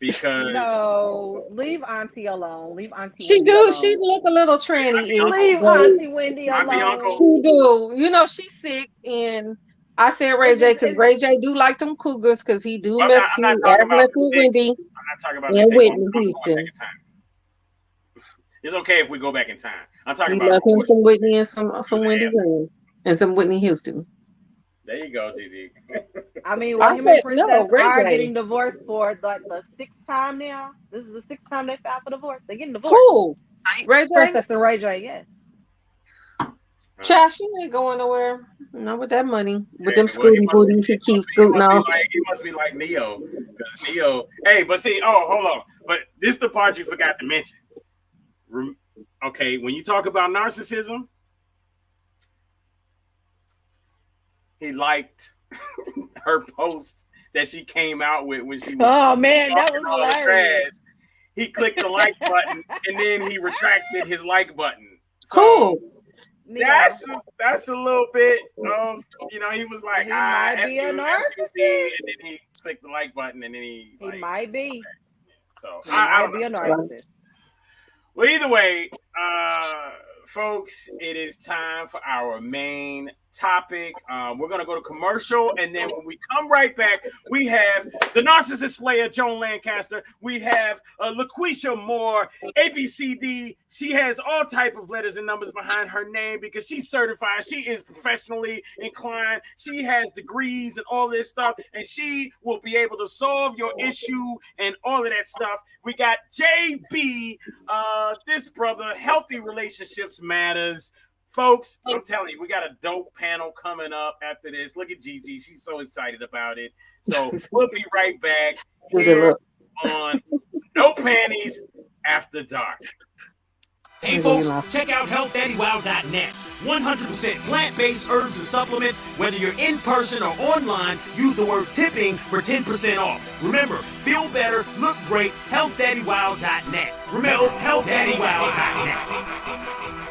because no, leave Auntie alone. Leave Auntie. She Wendy do. alone. She look a little tranny. Leave Auntie Wendy alone. Auntie Uncle. She do. You know she's sick, and I said Ray J because Ray J do like them cougars because he do mess. He mess with Wendy. I'm not talking about and Whitney Houston. It's okay if we go back in time. I'm talking he about. love him some Whitney and some Wendy Williams and some Whitney Houston. There you go, Gigi. I mean, well, him and Princess are getting divorced for like the 6th time now. This is the 6th time they filed for divorce. They're getting divorced. Cool. Ray J? Princess and Ray J, yes. Child, she ain't going nowhere. Not with that money. With them scooty booties he keeps scooting off. He must be like Neo. Because Neo, hey, but see, hold on. But this is the part you forgot to mention. Okay, when you talk about narcissism, he liked her post that she came out with when she was that was all the trash. He clicked the like button and then he retracted his like button. So cool. That's a little bit of, he was like, he might be a narcissist. And then he clicked the like button and then he might be. So he might be a narcissist. Well, either way, folks, it is time for our main topic. We're going to go to commercial, and then when we come right back, we have the Narcissist Slayer, Joan Lancaster. We have LaQuisha Moore, ABCD. She has all type of letters and numbers behind her name because she's certified. She is professionally inclined. She has degrees and all this stuff, and she will be able to solve your issue and all of that stuff. We got JB, this brother, Healthy Relationships Matters. Folks, I'm telling you, we got a dope panel coming up after this. Look at Gigi. She's so excited about it. So we'll be right back here on No Panties After Dark. Hey folks, check out healthdaddywow.net. 100% plant-based herbs and supplements. Whether you're in person or online, use the word tipping for 10% off. Remember, feel better, look great, healthdaddywow.net. Remember, healthdaddywow.net.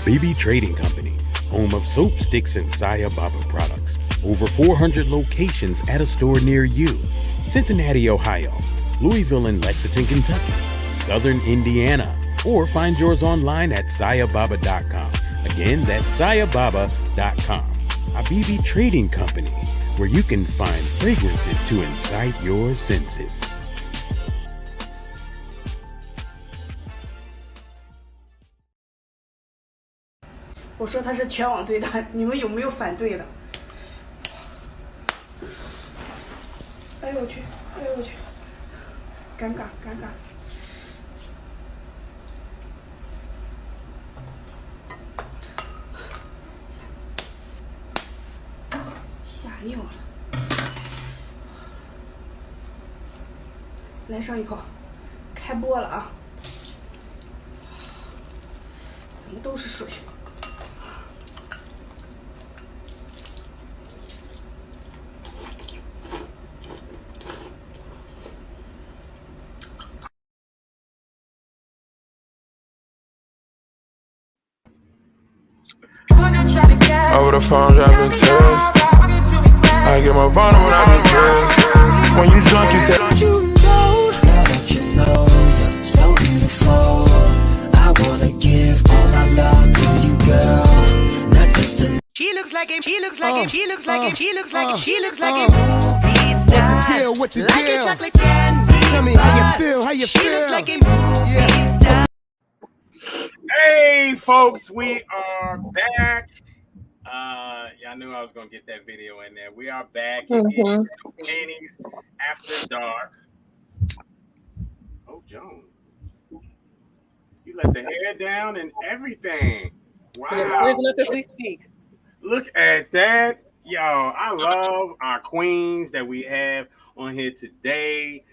BB Trading Company, home of soap, sticks, and Saya Baba products. Over 400 locations at a store near you. Cincinnati, Ohio, Louisville and Lexington, Kentucky, Southern Indiana, or find yours online at sayababa.com. Again, that's sayababa.com. A BB Trading Company, where you can find fragrances to incite your senses. 我说他是全网最大，你们有没有反对的？哎呦我去，哎呦我去，尴尬尴尬。吓尿了，来上一口，开播了啊！怎么都是水？ Over the phone, dropping tears. I get my bottom when I'm in bed. When you drunk, you tell you know that you know you're so beautiful. I wanna give all my love to you, girl. Not just a. She looks like him. She looks like him. She looks like him. She looks like him. She looks like him. What the deal? Like a chocolate candy. Tell me how you feel. How you feel? She looks like him. Yeah. Hey, folks, we are back. I knew I was gonna get that video in there. We are back again. Panties After Dark. Oh, Joan, you let the hair down and everything. Wow. And it's freezing up as we speak. Look at that. Yo, I love our queens that we have on here today.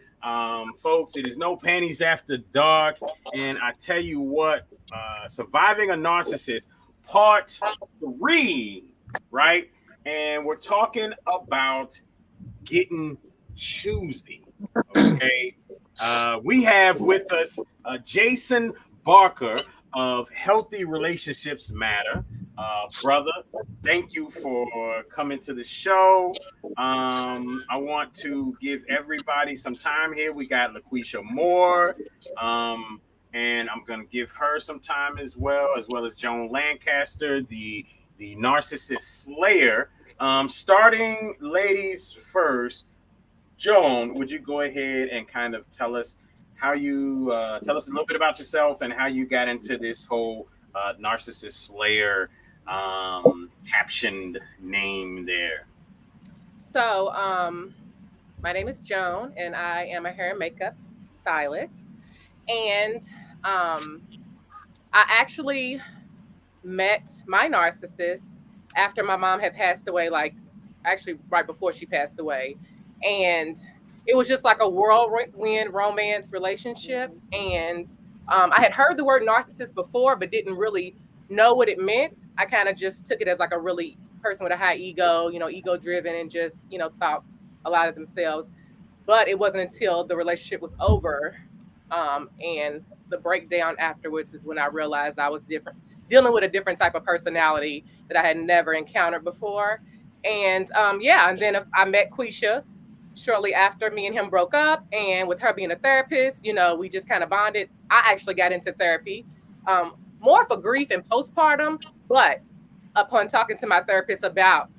Folks, it is No Panties After Dark. And I tell you what, Surviving a Narcissist, Part 3, right? And we're talking about getting choosy, okay? We have with us Jason Barker of Healthy Relationships Matter. Brother, thank you for coming to the show. I want to give everybody some time here. We got LaQuisha Moore, and I'm going to give her some time as well as Joan Lancaster, the Narcissist Slayer. Starting ladies first, Joan, would you go ahead and kind of tell us how you tell us a little bit about yourself and how you got into this whole Narcissist Slayer captioned name there? So, my name is Joan, and I am a hair and makeup stylist. And I actually met my narcissist after my mom had passed away, actually right before she passed away. And it was just like a whirlwind romance relationship. And I had heard the word narcissist before, but didn't really know what it meant. I kind of just took it as like a really person with a high ego, ego driven, and just, thought a lot of themselves. But it wasn't until the relationship was over and the breakdown afterwards is when I realized I was dealing with a different type of personality that I had never encountered before. And and then I met Quisha shortly after me and him broke up, and with her being a therapist, we just kind of bonded. I actually got into therapy, more for grief and postpartum, but upon talking to my therapist about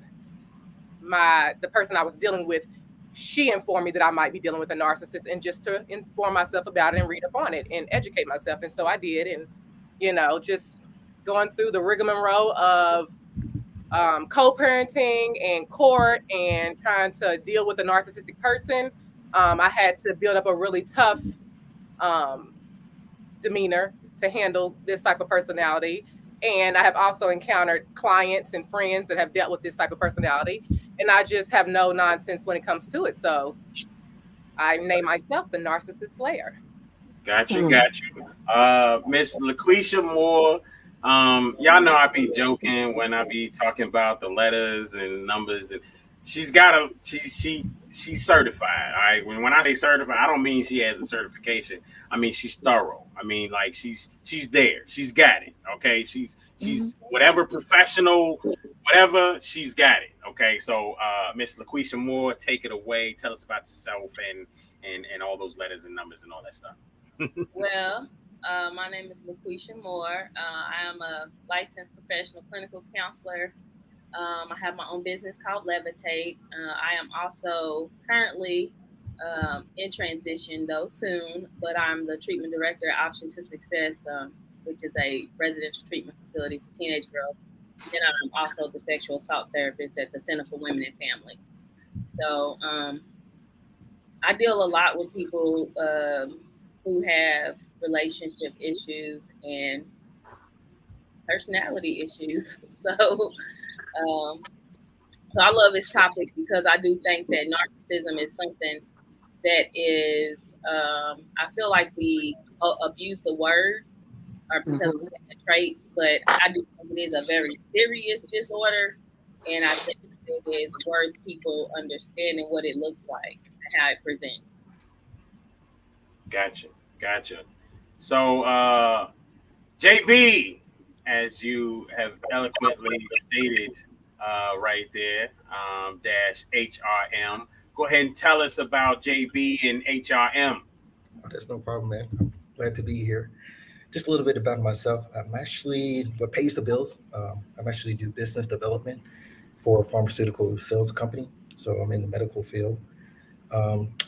the person I was dealing with, she informed me that I might be dealing with a narcissist, and just to inform myself about it and read up on it and educate myself. And so I did, and just going through the rigmarole of co-parenting and court and trying to deal with a narcissistic person, I had to build up a really tough demeanor to handle this type of personality. And I have also encountered clients and friends that have dealt with this type of personality, and I just have no nonsense when it comes to it. So I name myself the Narcissist Slayer. Got you. Miss LaQuisha Moore, y'all know I be joking when I be talking about the letters and numbers, and she's certified. All right. When I say certified, I don't mean she has a certification. I mean she's thorough. I mean, like she's there. She's got it. Okay. She's whatever professional, whatever, she's got it. Okay. So Miss LaQuisha Moore, take it away. Tell us about yourself and all those letters and numbers and all that stuff. Well, my name is LaQuisha Moore. I am a licensed professional clinical counselor. I have my own business called Levitate. I am also currently in transition, though soon, but I'm the treatment director at Option to Success, which is a residential treatment facility for teenage girls. Then I'm also the sexual assault therapist at the Center for Women and Families. So I deal a lot with people who have relationship issues and personality issues. So I love this topic because I do think that narcissism is something that is, I feel like we abuse the word or because of the traits, but I do think it is a very serious disorder, and I think it is worth people understanding what it looks like and how it presents. Gotcha. So, JB, as you have eloquently stated right there, -HRM. Go ahead and tell us about JB and HRM. Oh, that's no problem, man. I'm glad to be here. Just a little bit about myself. I'm actually what pays the bills. I actually do business development for a pharmaceutical sales company. So I'm in the medical field.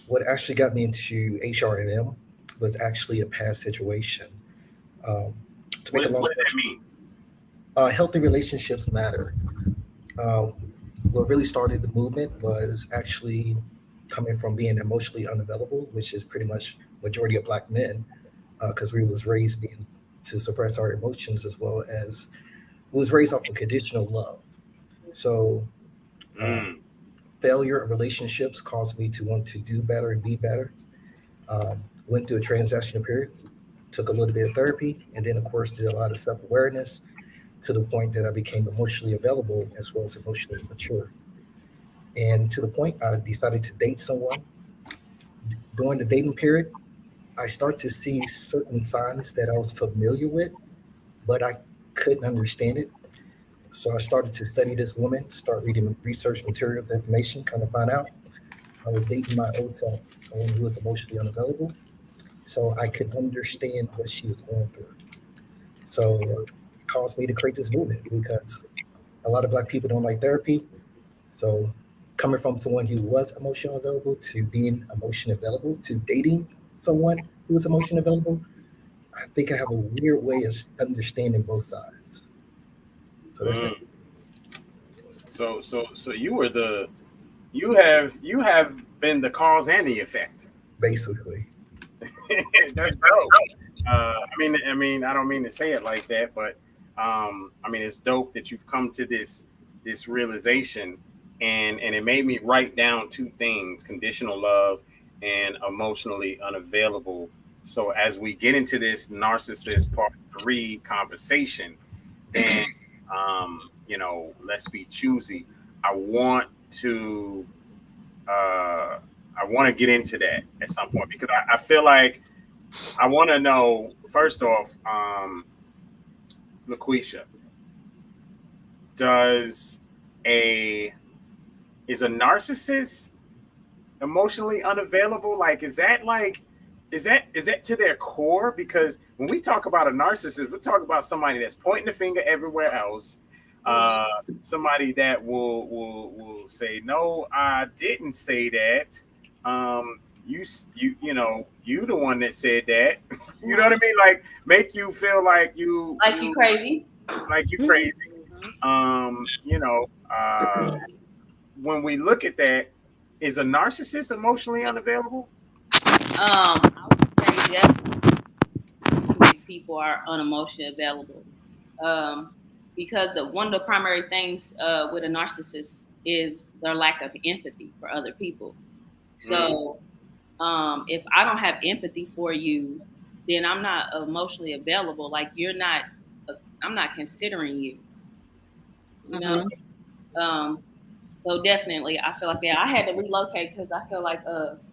What actually got me into HRM was actually a past situation. What does that mean? Healthy relationships matter. What really started the movement was actually coming from being emotionally unavailable, which is pretty much majority of Black men, because we was raised being to suppress our emotions, as well as was raised off of conditional love. So failure of relationships caused me to want to do better and be better. Went through a transitional period, took a little bit of therapy, and then of course did a lot of self-awareness to the point that I became emotionally available as well as emotionally mature. And to the point I decided to date someone. During the dating period, I started to see certain signs that I was familiar with, but I couldn't understand it. So I started to study this woman, start reading research materials, information, kind of find out I was dating my old self, someone who was emotionally unavailable. So I could understand what she was going through. So it caused me to create this movement because a lot of Black people don't like therapy. So coming from someone who was emotionally available to being emotionally available to dating someone who was emotionally available, I think I have a weird way of understanding both sides. So that's it. So you have been the cause and the effect. Basically. That's dope. I mean, I don't mean to say it like that, but I mean, it's dope that you've come to this realization, and it made me write down two things: conditional love and emotionally unavailable. So as we get into this narcissist part 3 conversation, then let's be choosy. I want to get into that at some point because I feel like I want to know, first off, LaQuisha, is a narcissist emotionally unavailable? Like, is that to their core? Because when we talk about a narcissist, we talk about somebody that's pointing the finger everywhere else. Somebody that will say, no, I didn't say that. You the one that said that. You know what I mean? Like, make you feel like you crazy. Like you crazy. When we look at that, is a narcissist emotionally unavailable? I would say definitely people are unemotionally available. Because one of the primary things with a narcissist is their lack of empathy for other people. So if I don't have empathy for you, then I'm not emotionally available. Like I'm not considering you. You know? So definitely, I feel like I had to relocate because I feel like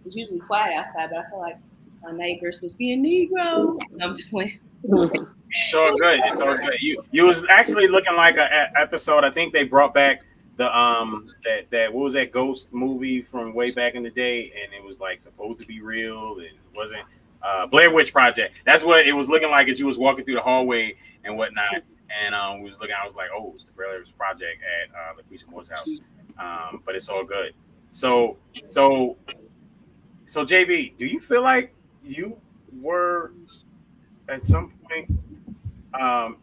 it's usually quiet outside, but I feel like my neighbors was being Negroes. I'm just playing. It's all good. It's all good. You was actually looking like an episode. I think they brought back the that what was that ghost movie from way back in the day, and it was like supposed to be real, and it wasn't. Blair Witch Project. That's what it was looking like as you was walking through the hallway and whatnot. And we was looking. I was like, oh, it's the Blair Witch Project at LaQuisha Moore's house. But it's all good. So JB, do you feel like you were at some point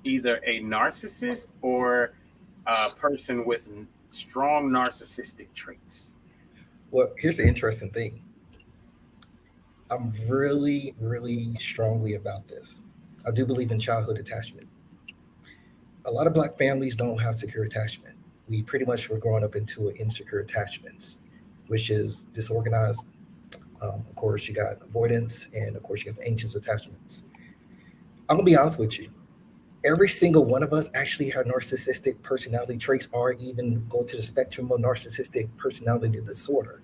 either a narcissist or a person with strong narcissistic traits? Well, here's the interesting thing. I'm really, really strongly about this. I do believe in childhood attachment. A lot of Black families don't have secure attachment. We pretty much were growing up into insecure attachments, which is disorganized. Of course, you got avoidance, and of course, you got the anxious attachments. I'm gonna be honest with you. Every single one of us actually have narcissistic personality traits, or even go to the spectrum of narcissistic personality disorder.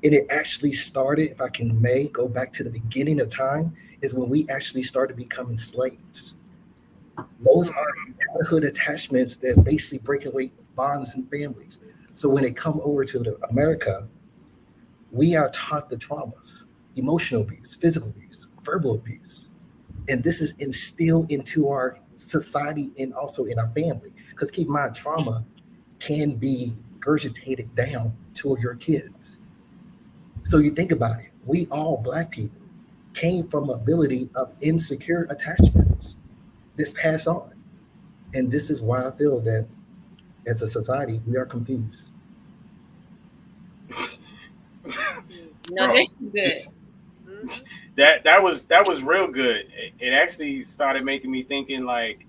And it actually started, if I may go back to the beginning of time, is when we actually started becoming slaves. Those are childhood attachments that basically break away bonds and families. So when it come over to America, we are taught the traumas, emotional abuse, physical abuse, verbal abuse. And this is instilled into our society and also in our family. Because keep in mind, trauma can be regurgitated down to your kids. So you think about it, we all Black people came from ability of insecure attachments. This pass on. And this is why I feel that as a society, we are confused. No, Bro, this is good. this- that was real good. It actually started making me thinking like,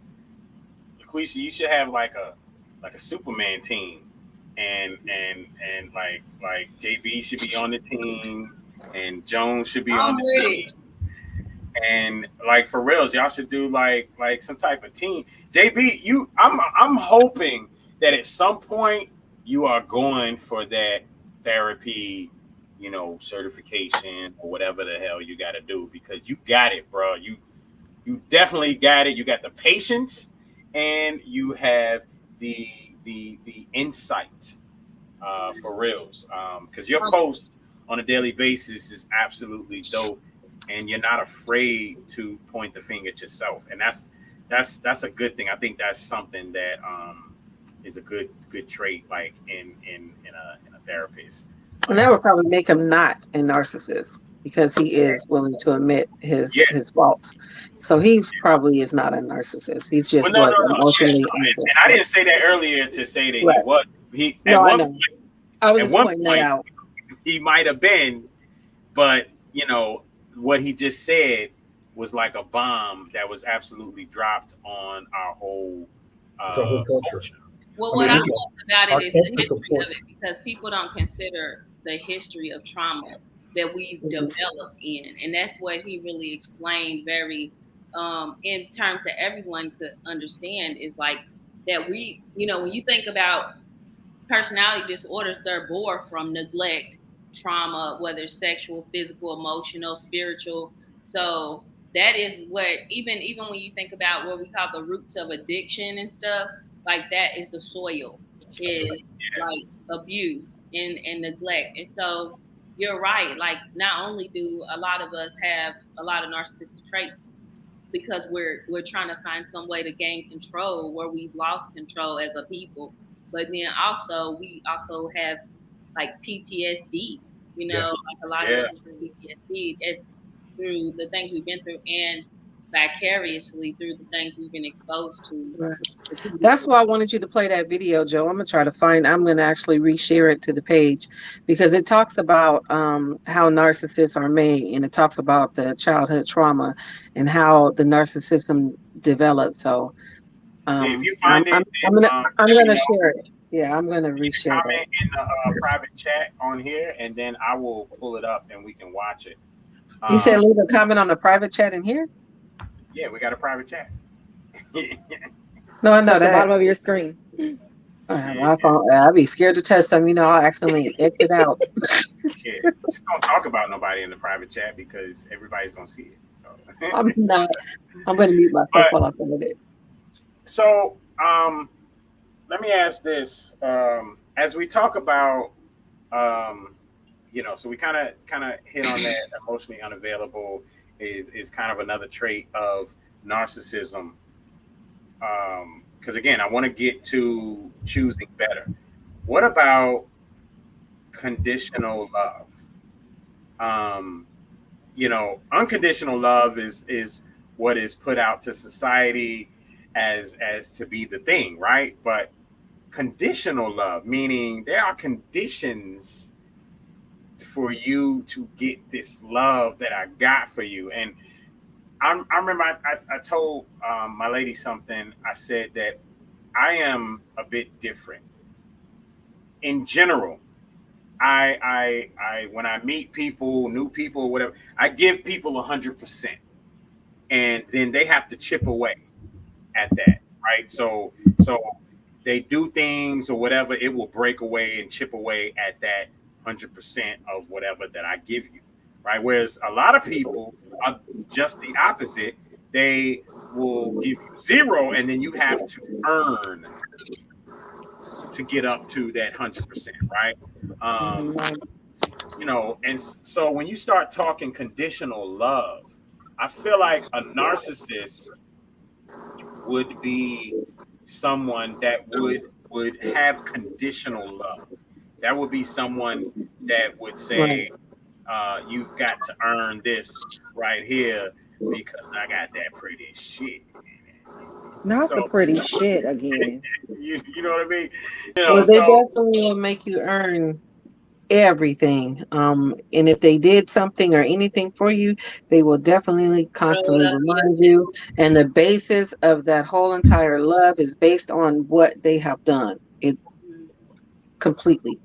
LaQuisha, you should have like a Superman team, and like JB should be on the team, and Jones should be on the team, and like for reals, y'all should do like some type of team. JB, I'm hoping that at some point you are going for that therapy, certification or whatever the hell you got to do, because you got it, bro. You definitely got it. You got the patience, and you have the insight for reals. Because your post on a daily basis is absolutely dope, and you're not afraid to point the finger at yourself, and that's a good thing. I think that's something that is a good trait, like in a therapist. And that would probably make him not a narcissist, because he is willing to admit his faults. So he probably is not a narcissist. He's just emotionally. And I didn't say that earlier to say that Right. he was. He No, at I one know. point, I was at just one pointing that point, out. he might have been, but what he just said was like a bomb that was absolutely dropped on our whole culture. Well, I what mean, I we love got- about our it is the culture history of supports- it, because people don't consider the history of trauma that we've developed in, and that's what he really explained very in terms that everyone could understand, is like that we, when you think about personality disorders, they're born from neglect, trauma, whether it's sexual, physical, emotional, spiritual. So that is what, even when you think about what we call the roots of addiction and stuff, like that is the soil, is like abuse and neglect. And so you're right. Like, not only do a lot of us have a lot of narcissistic traits because we're trying to find some way to gain control where we've lost control as a people, but then also we also have like PTSD, like a lot of us have PTSD. It's through the things we've been through, and vicariously through the things we've been exposed to. Right. That's why I wanted you to play that video, Joe. I'm going to actually reshare it to the page, because it talks about how narcissists are made, and it talks about the childhood trauma and how the narcissism develops. So if you find I'm gonna share it. Yeah, I'm gonna reshare comment that. in the private chat on here, and then I will pull it up and we can watch it. You said leave a comment on the private chat in here? Yeah, we got a private chat. No, I know At the that. bottom of your screen. My phone, I'd be scared to touch something. I'll accidentally exit out. Yeah, just don't talk about nobody in the private chat because everybody's gonna see it. So I'm not. I'm going to mute myself while I'm doing it. So, let me ask this: as we talk about, so we kind of hit on that emotionally unavailable is kind of another trait of narcissism. Because again, I want to get to choosing better. What about conditional love? Unconditional love is what is put out to society as to be the thing, right? But conditional love, meaning there are conditions for you to get this love that I got for you. And I remember I told my lady something. I said that I am a bit different. In general, I when I meet people, new people, whatever, I give people 100%, and then they have to chip away at that, right? So they do things or whatever, it will break away and chip away at that 100% of whatever that I give you, right? Whereas a lot of people are just the opposite. They will give you 0, and then you have to earn to get up to that 100%, right? And so when you start talking conditional love, I feel like a narcissist would be someone that would have conditional love. That would be someone that would say, you've got to earn this right here because I got that pretty shit. Not the So pretty shit again. you know what I mean? You Well, know, they so definitely will make you earn everything. And if they did something or anything for you, they will definitely constantly remind you. And the basis of that whole entire love is based on what they have done. It completely.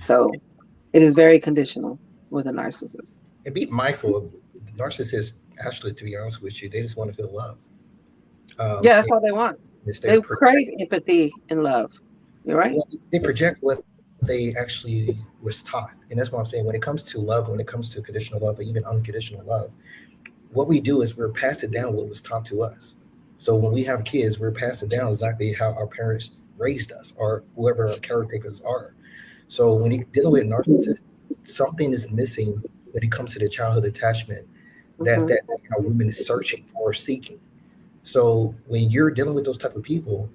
So it is very conditional with a narcissist. And be mindful of narcissists. Actually, to be honest with you, they just want to feel love. Yeah, that's all they want. It's They their crave empathy and love. You're right. well, they project what they actually was taught, and that's what I'm saying. When it comes to love, when it comes to conditional love, or even unconditional love, what we do is we're passing down what was taught to us. So when we have kids, we're passing down exactly how our parents raised us, or whoever our caretakers are. So when you're dealing with narcissists, something is missing when it comes to the childhood attachment that woman is searching for, or seeking. So when you're dealing with those type of people,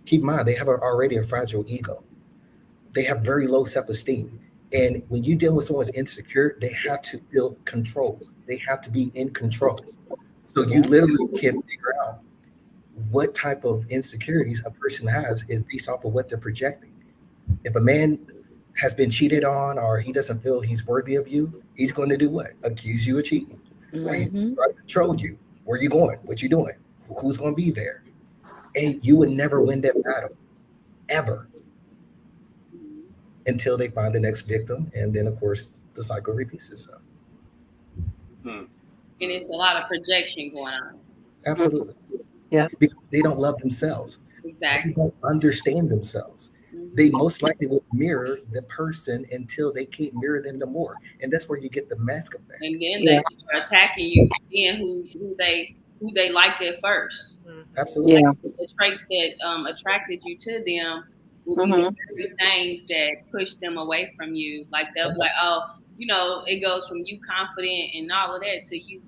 keep in mind they have already a fragile ego. They have very low self-esteem. And when you deal with someone's insecure, they have to feel control. They have to be in control. So you literally can figure out what type of insecurities a person has is based off of what they're projecting. If a man has been cheated on, or he doesn't feel he's worthy of you, he's going to do what? Accuse you of cheating. Right? He's trying to control you. Where you going? What you doing? Who's going to be there? And you would never win that battle, ever, until they find the next victim. And then, of course, the cycle repeats itself. And it's a lot of projection going on. Absolutely. Yeah. Because they don't love themselves. Exactly. They don't understand themselves. They most likely will mirror the person until they can't mirror them no more. And that's where you get the mask effect. And then they start attacking you, being who they liked at first. Absolutely. Like the traits that attracted you to them will be the very things that push them away from you. Like they'll be like, oh, you know, it goes from you confident and all of that to you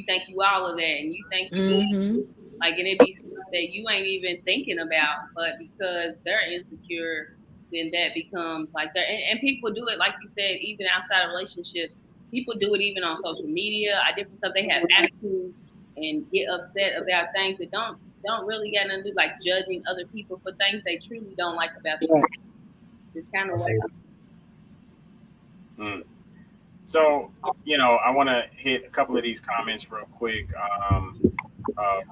think you all of that, and you think you like, and it be stuff that you ain't even thinking about, but because they're insecure, then that becomes like that. And people do it, like you said, even outside of relationships. People do it even on social media, different stuff. They have attitudes and get upset about things that don't really got nothing to do, like judging other people for things they truly don't like about themselves. It's kind of like. So, you know, I want to hit a couple of these comments real quick.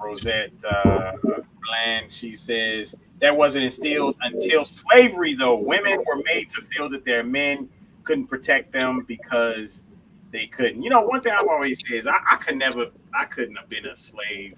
Rosette Bland, she says, that wasn't instilled until slavery, though. Women were made to feel that their men couldn't protect them because they couldn't. You know, one thing I've always said is I couldn't have been a slave,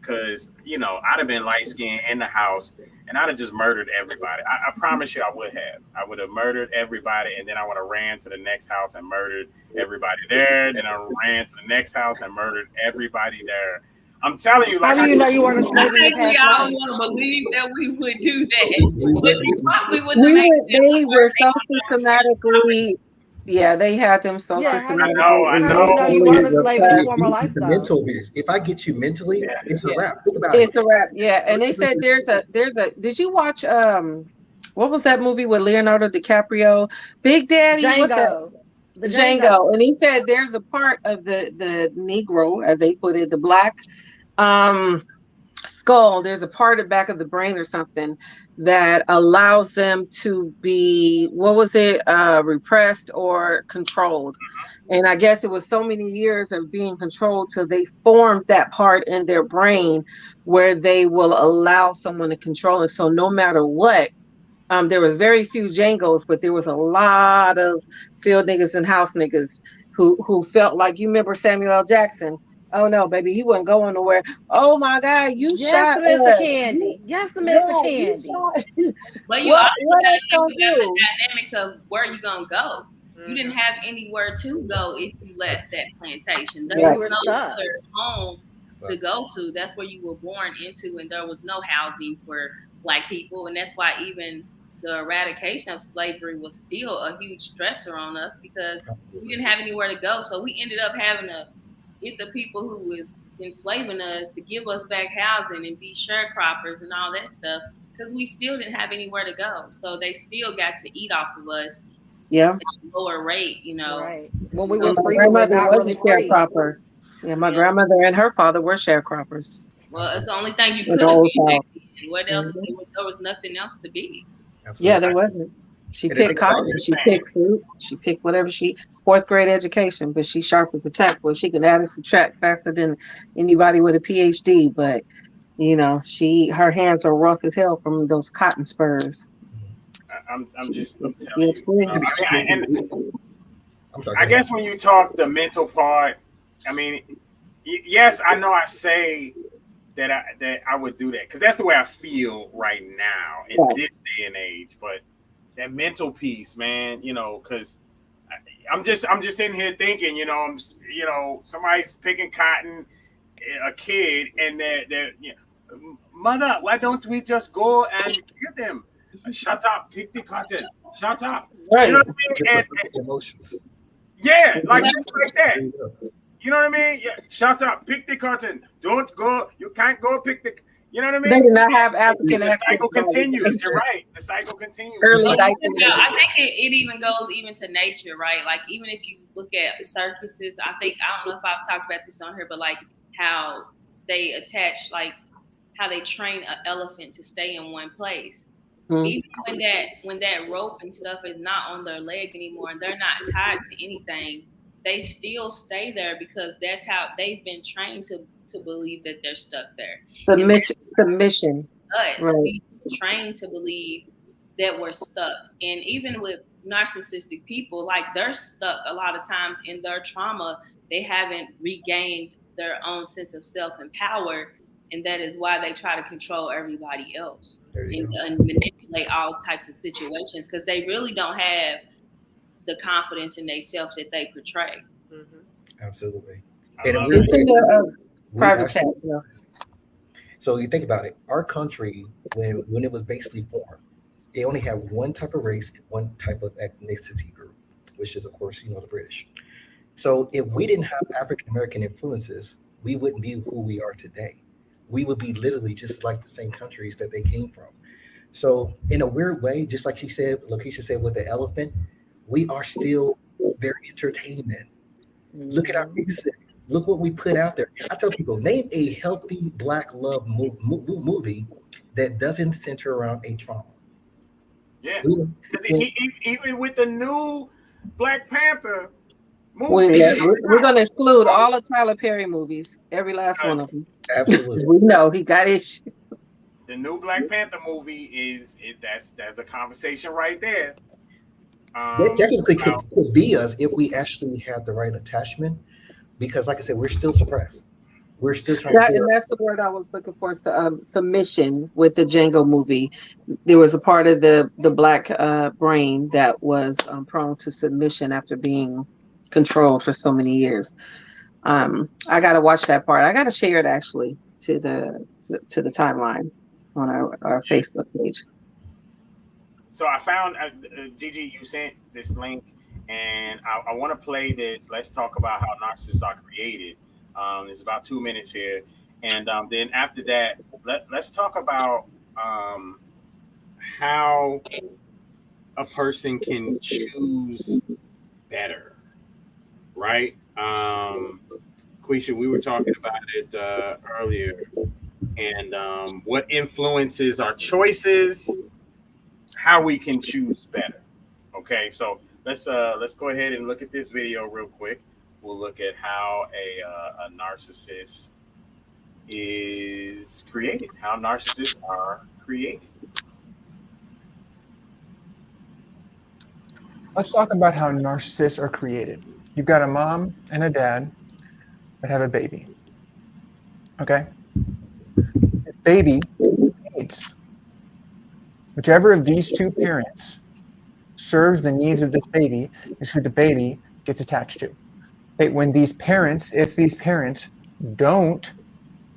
because, you know, I'd have been light-skinned in the house and I'd have just murdered everybody. I promise you I would have. I would have murdered everybody, and then I would have ran to the next house and murdered everybody there. Then I ran to the next house and murdered everybody there. I'm telling you, like, how do you know you weren't a slave? I think we all want to believe that we would do that, but we probably wouldn't. They were so systematically. Yeah, they had them so systematically. I know. You weren't a slave in a former life, The though. mental abuse. If I get you mentally, it's a wrap. Think about It's a wrap. Yeah, and they said there's a. Did you watch what was that movie with Leonardo DiCaprio? Big Daddy. What's that? Django. And he said there's a part of the Negro, as they put it, the black skull. There's a part at the back of the brain or something that allows them to be, repressed or controlled. And I guess it was so many years of being controlled till they formed that part in their brain where they will allow someone to control it. So no matter what, there was very few Django's, but there was a lot of field niggas and house niggas who felt like, you remember Samuel L. Jackson? Oh no, baby, he wasn't going nowhere. Oh my God, you shot Mr. Candy. Yes, Mr. Candy. But you also gotta think about the dynamics of where you gonna go. You didn't have anywhere to go if you left that plantation. There was no other home to go to. That's where you were born into, and there was no housing for Black people, and that's why even the eradication of slavery was still a huge stressor on us, because we didn't have anywhere to go. So we ended up having to get the people who was enslaving us to give us back housing and be sharecroppers and all that stuff, because we still didn't have anywhere to go. So they still got to eat off of us. Yeah. At a lower rate, you know. Right. When we were my free, grandmother we were was really a sharecropper. Yeah, my grandmother and her father were sharecroppers. Well, it's the only thing you It could have always been helps. back then. What else? There was nothing else to be. Yeah, there wasn't. She picked cotton. She picked fruit. She picked whatever fourth grade education, but she sharp as a tack. Well, she could add and subtract faster than anybody with a PhD. But you know, her hands are rough as hell from those cotton spurs. I'm telling you. I'm sorry. I guess when you talk the mental part, I mean, yes, I know I say that I would do that because that's the way I feel right now in this day and age. But that mental piece, man, you know, because I'm just sitting here thinking, you know, somebody's picking cotton, a kid, and they're you know, mother, why don't we just go and kill them? Shut up, pick the cotton. Shut up. Right. You know what I mean? And emotions. Yeah, like just like that. You know what I mean? Yeah. Shut up, pick the cotton. Don't go. You can't go pick the. You know what I mean? They do not have African The accents. cycle continues. You're right. The cycle continues. Early I think it even goes even to nature, right? Like even if you look at circuses, I don't know if I've talked about this on here, but like how they attach, like how they train an elephant to stay in one place. Even when that rope and stuff is not on their leg anymore and they're not tied to anything, they still stay there because that's how they've been trained to believe that they're stuck there. Submission. Us, we trained to believe that we're stuck. And even with narcissistic people, like they're stuck a lot of times in their trauma. They haven't regained their own sense of self and power. And that is why they try to control everybody else and manipulate all types of situations because they really don't have the confidence in themselves that they portray. Absolutely. Private chat. So you think about it. Our country, when it was basically formed, it only had one type of race and one type of ethnicity group, which is, of course, the British. So if we didn't have African American influences, we wouldn't be who we are today. We would be literally just like the same countries that they came from. So in a weird way, just like Lakeisha said with the elephant, we are still their entertainment. Look at our music. Look what we put out there. I tell people, name a healthy Black love movie that doesn't center around a trauma. Yeah. Even with the new Black Panther movie. We're going to exclude all the Tyler Perry movies, every last one of them. Absolutely. We know he got issues. The new Black Panther movie that's a conversation right there. That technically could be us if we actually had the right attachment, because, like I said, we're still suppressed. We're still trying to. And that's the word I was looking for. Submission with the Django movie. There was a part of the Black brain that was prone to submission after being controlled for so many years. I got to watch that part. I got to share it actually to the timeline on our Facebook page. So I found Gigi, you sent this link, and I want to play this. Let's talk about how narcissists are created. There's about 2 minutes here, and then after that, let's talk about how a person can choose better, right? Quisha, we were talking about it earlier, and what influences our choices, how we can choose better. Okay, so let's go ahead and look at this video real quick. We'll look at how a narcissist is created, how narcissists are created. Let's talk about how narcissists are created. You've got a mom and a dad that have a baby. Okay? This baby needs whichever of these two parents serves the needs of this baby is who the baby gets attached to. When these parents, if these parents don't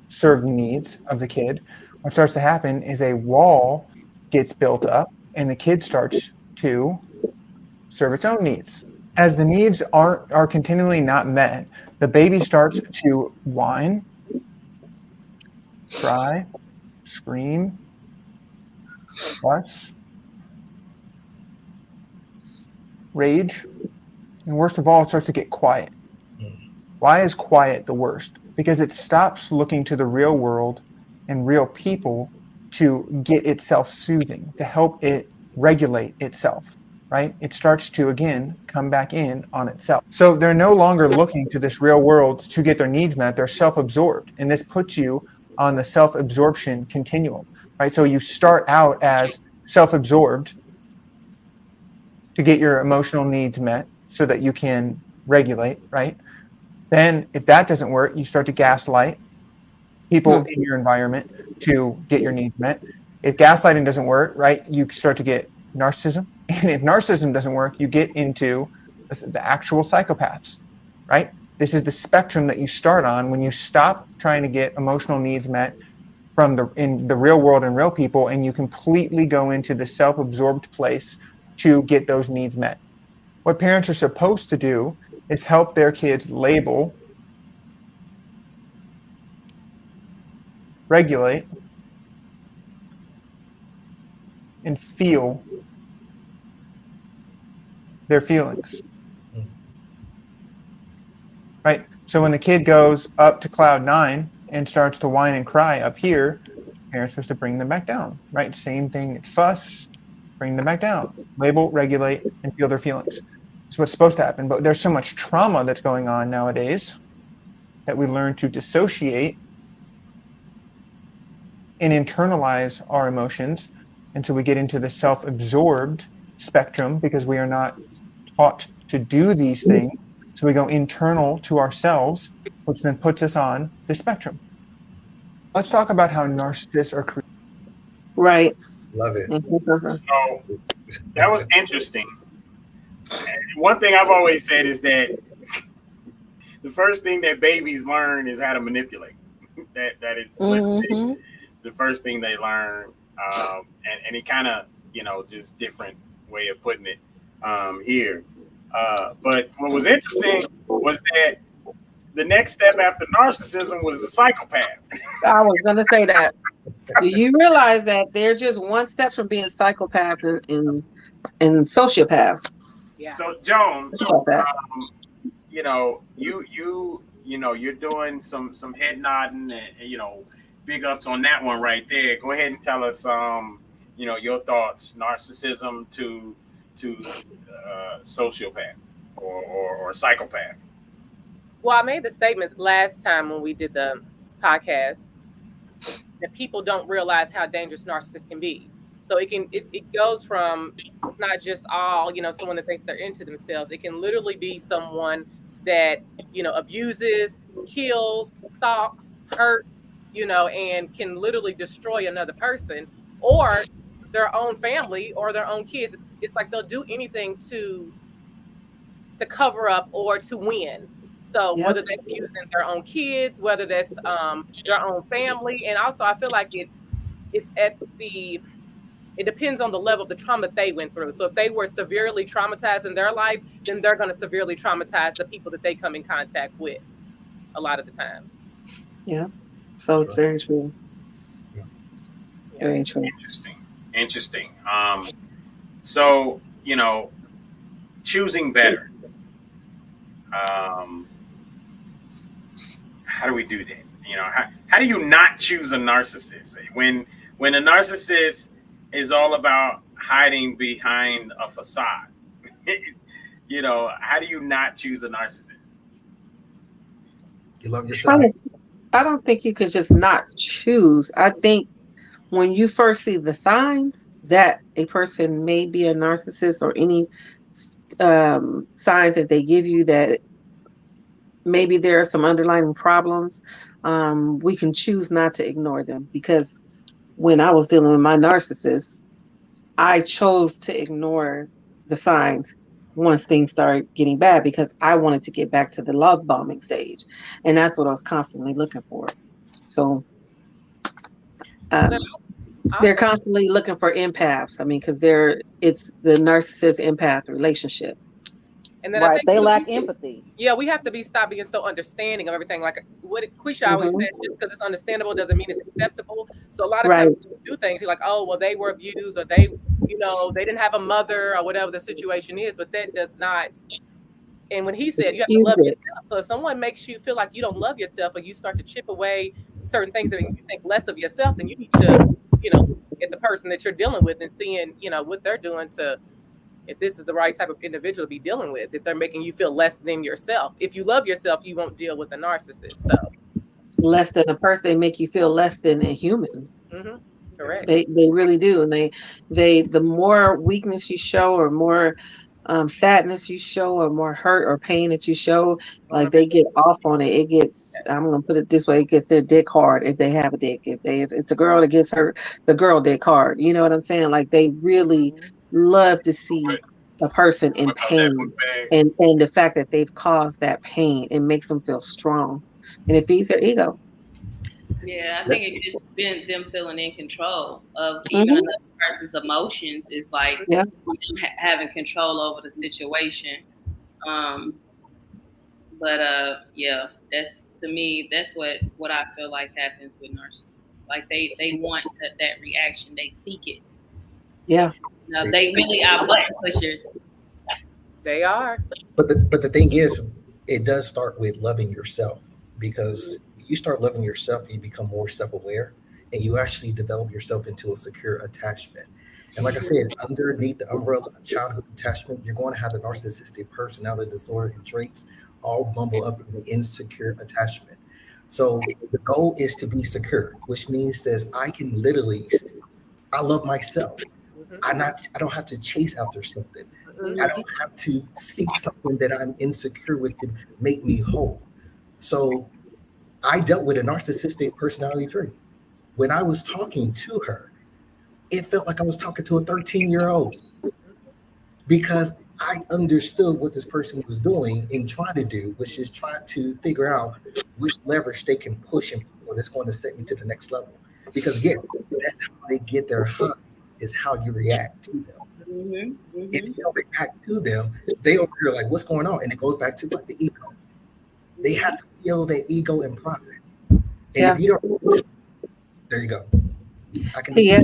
serve the needs of the kid, what starts to happen is a wall gets built up and the kid starts to serve its own needs. As the needs are continually not met, the baby starts to whine, cry, scream, fuss, rage, and worst of all, it starts to get quiet. Why is quiet the worst? because it stops looking to the real world and real people to get itself soothing, to help it regulate itself, right? It starts to, again, come back in on itself. So they're no longer looking to this real world to get their needs met. They're self-absorbed. And this puts you on the self-absorption continuum, right? So you start out as self-absorbed to get your emotional needs met so that you can regulate, right? Then if that doesn't work, you start to gaslight people in your environment to get your needs met. If gaslighting doesn't work, right, you start to get narcissism. And if narcissism doesn't work, you get into the actual psychopaths, right? This is the spectrum that you start on when you stop trying to get emotional needs met from in the real world and real people, and you completely go into the self-absorbed place to get those needs met. What parents are supposed to do is help their kids label, regulate, and feel their feelings. Right? So when the kid goes up to cloud 9 and starts to whine and cry up here, parents are supposed to bring them back down. Right? Same thing, fuss, bring them back down. Label, regulate, and feel their feelings. That's what's supposed to happen. But there's so much trauma that's going on nowadays that we learn to dissociate and internalize our emotions. And so we get into the self-absorbed spectrum because we are not taught to do these things. So we go internal to ourselves, which then puts us on the spectrum. Let's talk about how narcissists are created. Right. Love it. So that was interesting. And one thing I've always said is that the first thing that babies learn is how to manipulate. That is the first thing they learn. And it kind of, just different way of putting it here. But what was interesting was that the next step after narcissism was a psychopath. I was going to say that. Do you realize that they're just one step from being psychopaths and sociopaths? Yeah. So, Joan, you're doing some head nodding and big ups on that one right there. Go ahead and tell us, your thoughts, narcissism to sociopath or psychopath. Well, I made the statements last time when we did the podcast that people don't realize how dangerous narcissists can be. So it goes from, it's not just all, someone that thinks they're into themselves. It can literally be someone that, abuses, kills, stalks, hurts, and can literally destroy another person or their own family or their own kids. It's like they'll do anything to cover up or to win. So whether that's using their own kids, whether that's their own family, and also I feel like it depends on the level of the trauma they went through. So if they were severely traumatized in their life, then they're going to severely traumatize the people that they come in contact with a lot of the times. Yeah. So it's very true. Very true. Interesting. So, choosing better. How do we do that? How do you not choose a narcissist? When a narcissist is all about hiding behind a facade, how do you not choose a narcissist? You love yourself. I don't think you could just not choose. I think when you first see the signs that a person may be a narcissist or any signs that they give you that maybe there are some underlying problems, we can choose not to ignore them. Because when I was dealing with my narcissist, I chose to ignore the signs once things started getting bad because I wanted to get back to the love bombing stage. And that's what I was constantly looking for. So they're constantly looking for empaths. I mean, because it's the narcissist empath relationship. And then Right. I think They lack empathy. Yeah, we have to stop being so understanding of everything. Like what Quisha always said, just because it's understandable doesn't mean it's acceptable. So a lot of times when you do things, you're like, oh, well, they were abused or they didn't have a mother or whatever the situation is, but that does not And when he said you have to Excuse love it. yourself, so if someone makes you feel like you don't love yourself, or you start to chip away certain things that make you think less of yourself, then you need to, get the person that you're dealing with and seeing, what they're doing to, if this is the right type of individual to be dealing with, if they're making you feel less than yourself. If you love yourself, you won't deal with a narcissist. So Less than a person, they make you feel less than a human. Correct. They really do, and they the more weakness you show, or more sadness you show, or more hurt or pain that you show, like they get off on it. It gets, I'm gonna put it this way, it gets their dick hard if they have a dick. If it's a girl that gets hurt, the girl dick hard. You know what I'm saying? Like they really love to see a person in pain, and the fact that they've caused that pain, it makes them feel strong, and it feeds their ego. Yeah, I think it just been them feeling in control of even another person's emotions. Is like them having control over the situation. Yeah, that's, to me, that's what I feel like happens with narcissists. Like they want that reaction, they seek it. Yeah. No, they really are butt pushers. They are. But the thing is, it does start with loving yourself, because you start loving yourself, you become more self-aware, and you actually develop yourself into a secure attachment. And like I said, underneath the umbrella of childhood attachment, you're going to have a narcissistic personality disorder and traits all bundled up in an insecure attachment. So the goal is to be secure, which means that I can literally, I love myself. I don't have to chase after something. I don't have to seek something that I'm insecure with to make me whole. So I dealt with a narcissistic personality trait. When I was talking to her, it felt like I was talking to a 13-year-old, because I understood what this person was doing and trying to do, which is trying to figure out which leverage they can push and pull that's going to set me to the next level. Because again, that's how they get their high, is how you react to them. If you don't react to them, they over here like, what's going on? And it goes back to like the ego. They have to feel their ego and pride. And if you don't, there you go.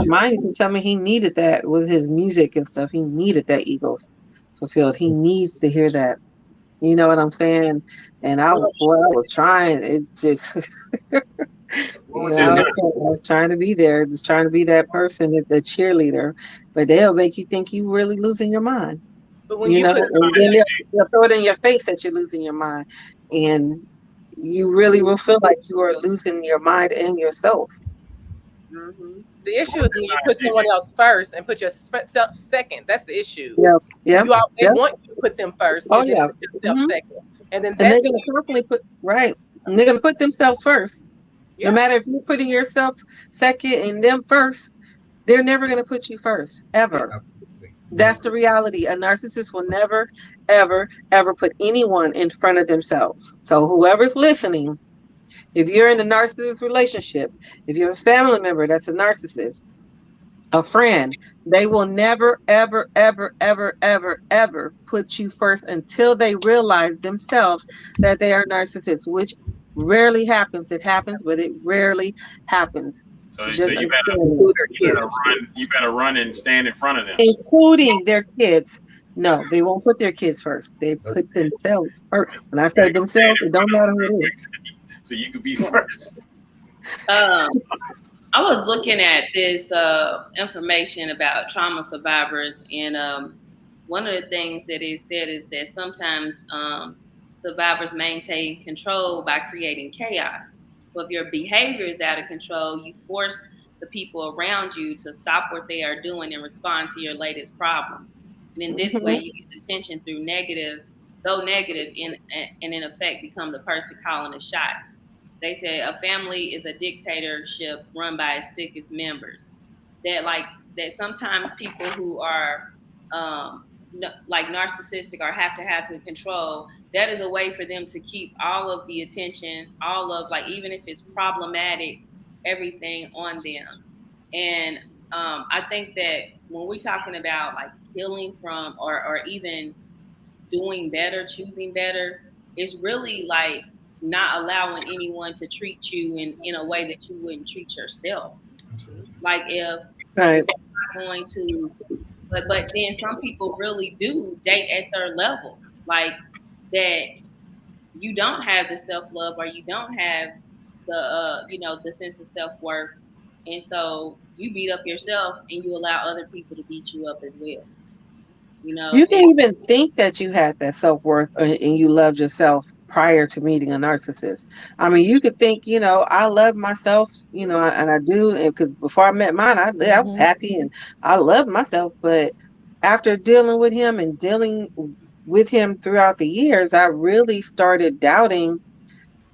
Mine can tell me he needed that with his music and stuff. He needed that ego fulfilled. He needs to hear that. You know what I'm saying? And I was trying. It just, I was trying to be there, just trying to be that person, the cheerleader. But they'll make you think you really losing your mind. But when and then they'll throw it in your face that you're losing your mind, and you really will feel like you are losing your mind and yourself. The issue is when you put someone else first and put yourself second. That's the issue. They want you to put them first. Oh, and then put yourself second. And then they're going to constantly and they're going to put themselves first. No matter if you're putting yourself second and them first, they're never going to put you first, ever. That's the reality. A narcissist will never, ever, ever put anyone in front of themselves. So whoever's listening, if you're in a narcissist relationship, if you're a family member that's a narcissist, a friend, they will never, ever, ever, ever, ever, ever put you first until they realize themselves that they are narcissists, which rarely happens. It happens, but it rarely happens. So you better run and stand in front of them. Including their kids. No, they won't put their kids first. They put themselves first. When I say themselves, it don't matter who it is. So you could be first. I was looking at this information about trauma survivors, and one of the things that it said is that sometimes survivors maintain control by creating chaos. So if your behavior is out of control, you force the people around you to stop what they are doing and respond to your latest problems. And in this way, you get attention through negative, and in effect become the person calling the shots. They say a family is a dictatorship run by its sickest members. That sometimes people who are like narcissistic or have to have the control, that is a way for them to keep all of the attention, all of even if it's problematic, everything on them. And I think that when we're talking about healing from or even doing better, choosing better, it's really not allowing anyone to treat you in a way that you wouldn't treat yourself. Absolutely. If you're not going to, but then some people really do date at their level. that you don't have the self-love or you don't have the the sense of self-worth, and so you beat up yourself and you allow other people to beat you up as well. You can even think that you had that self-worth and you loved yourself prior to meeting a narcissist. I mean, you could think, I love myself, and I do, because before I met mine, I was happy and I loved myself. But after dealing with him and dealing with him throughout the years, I really started doubting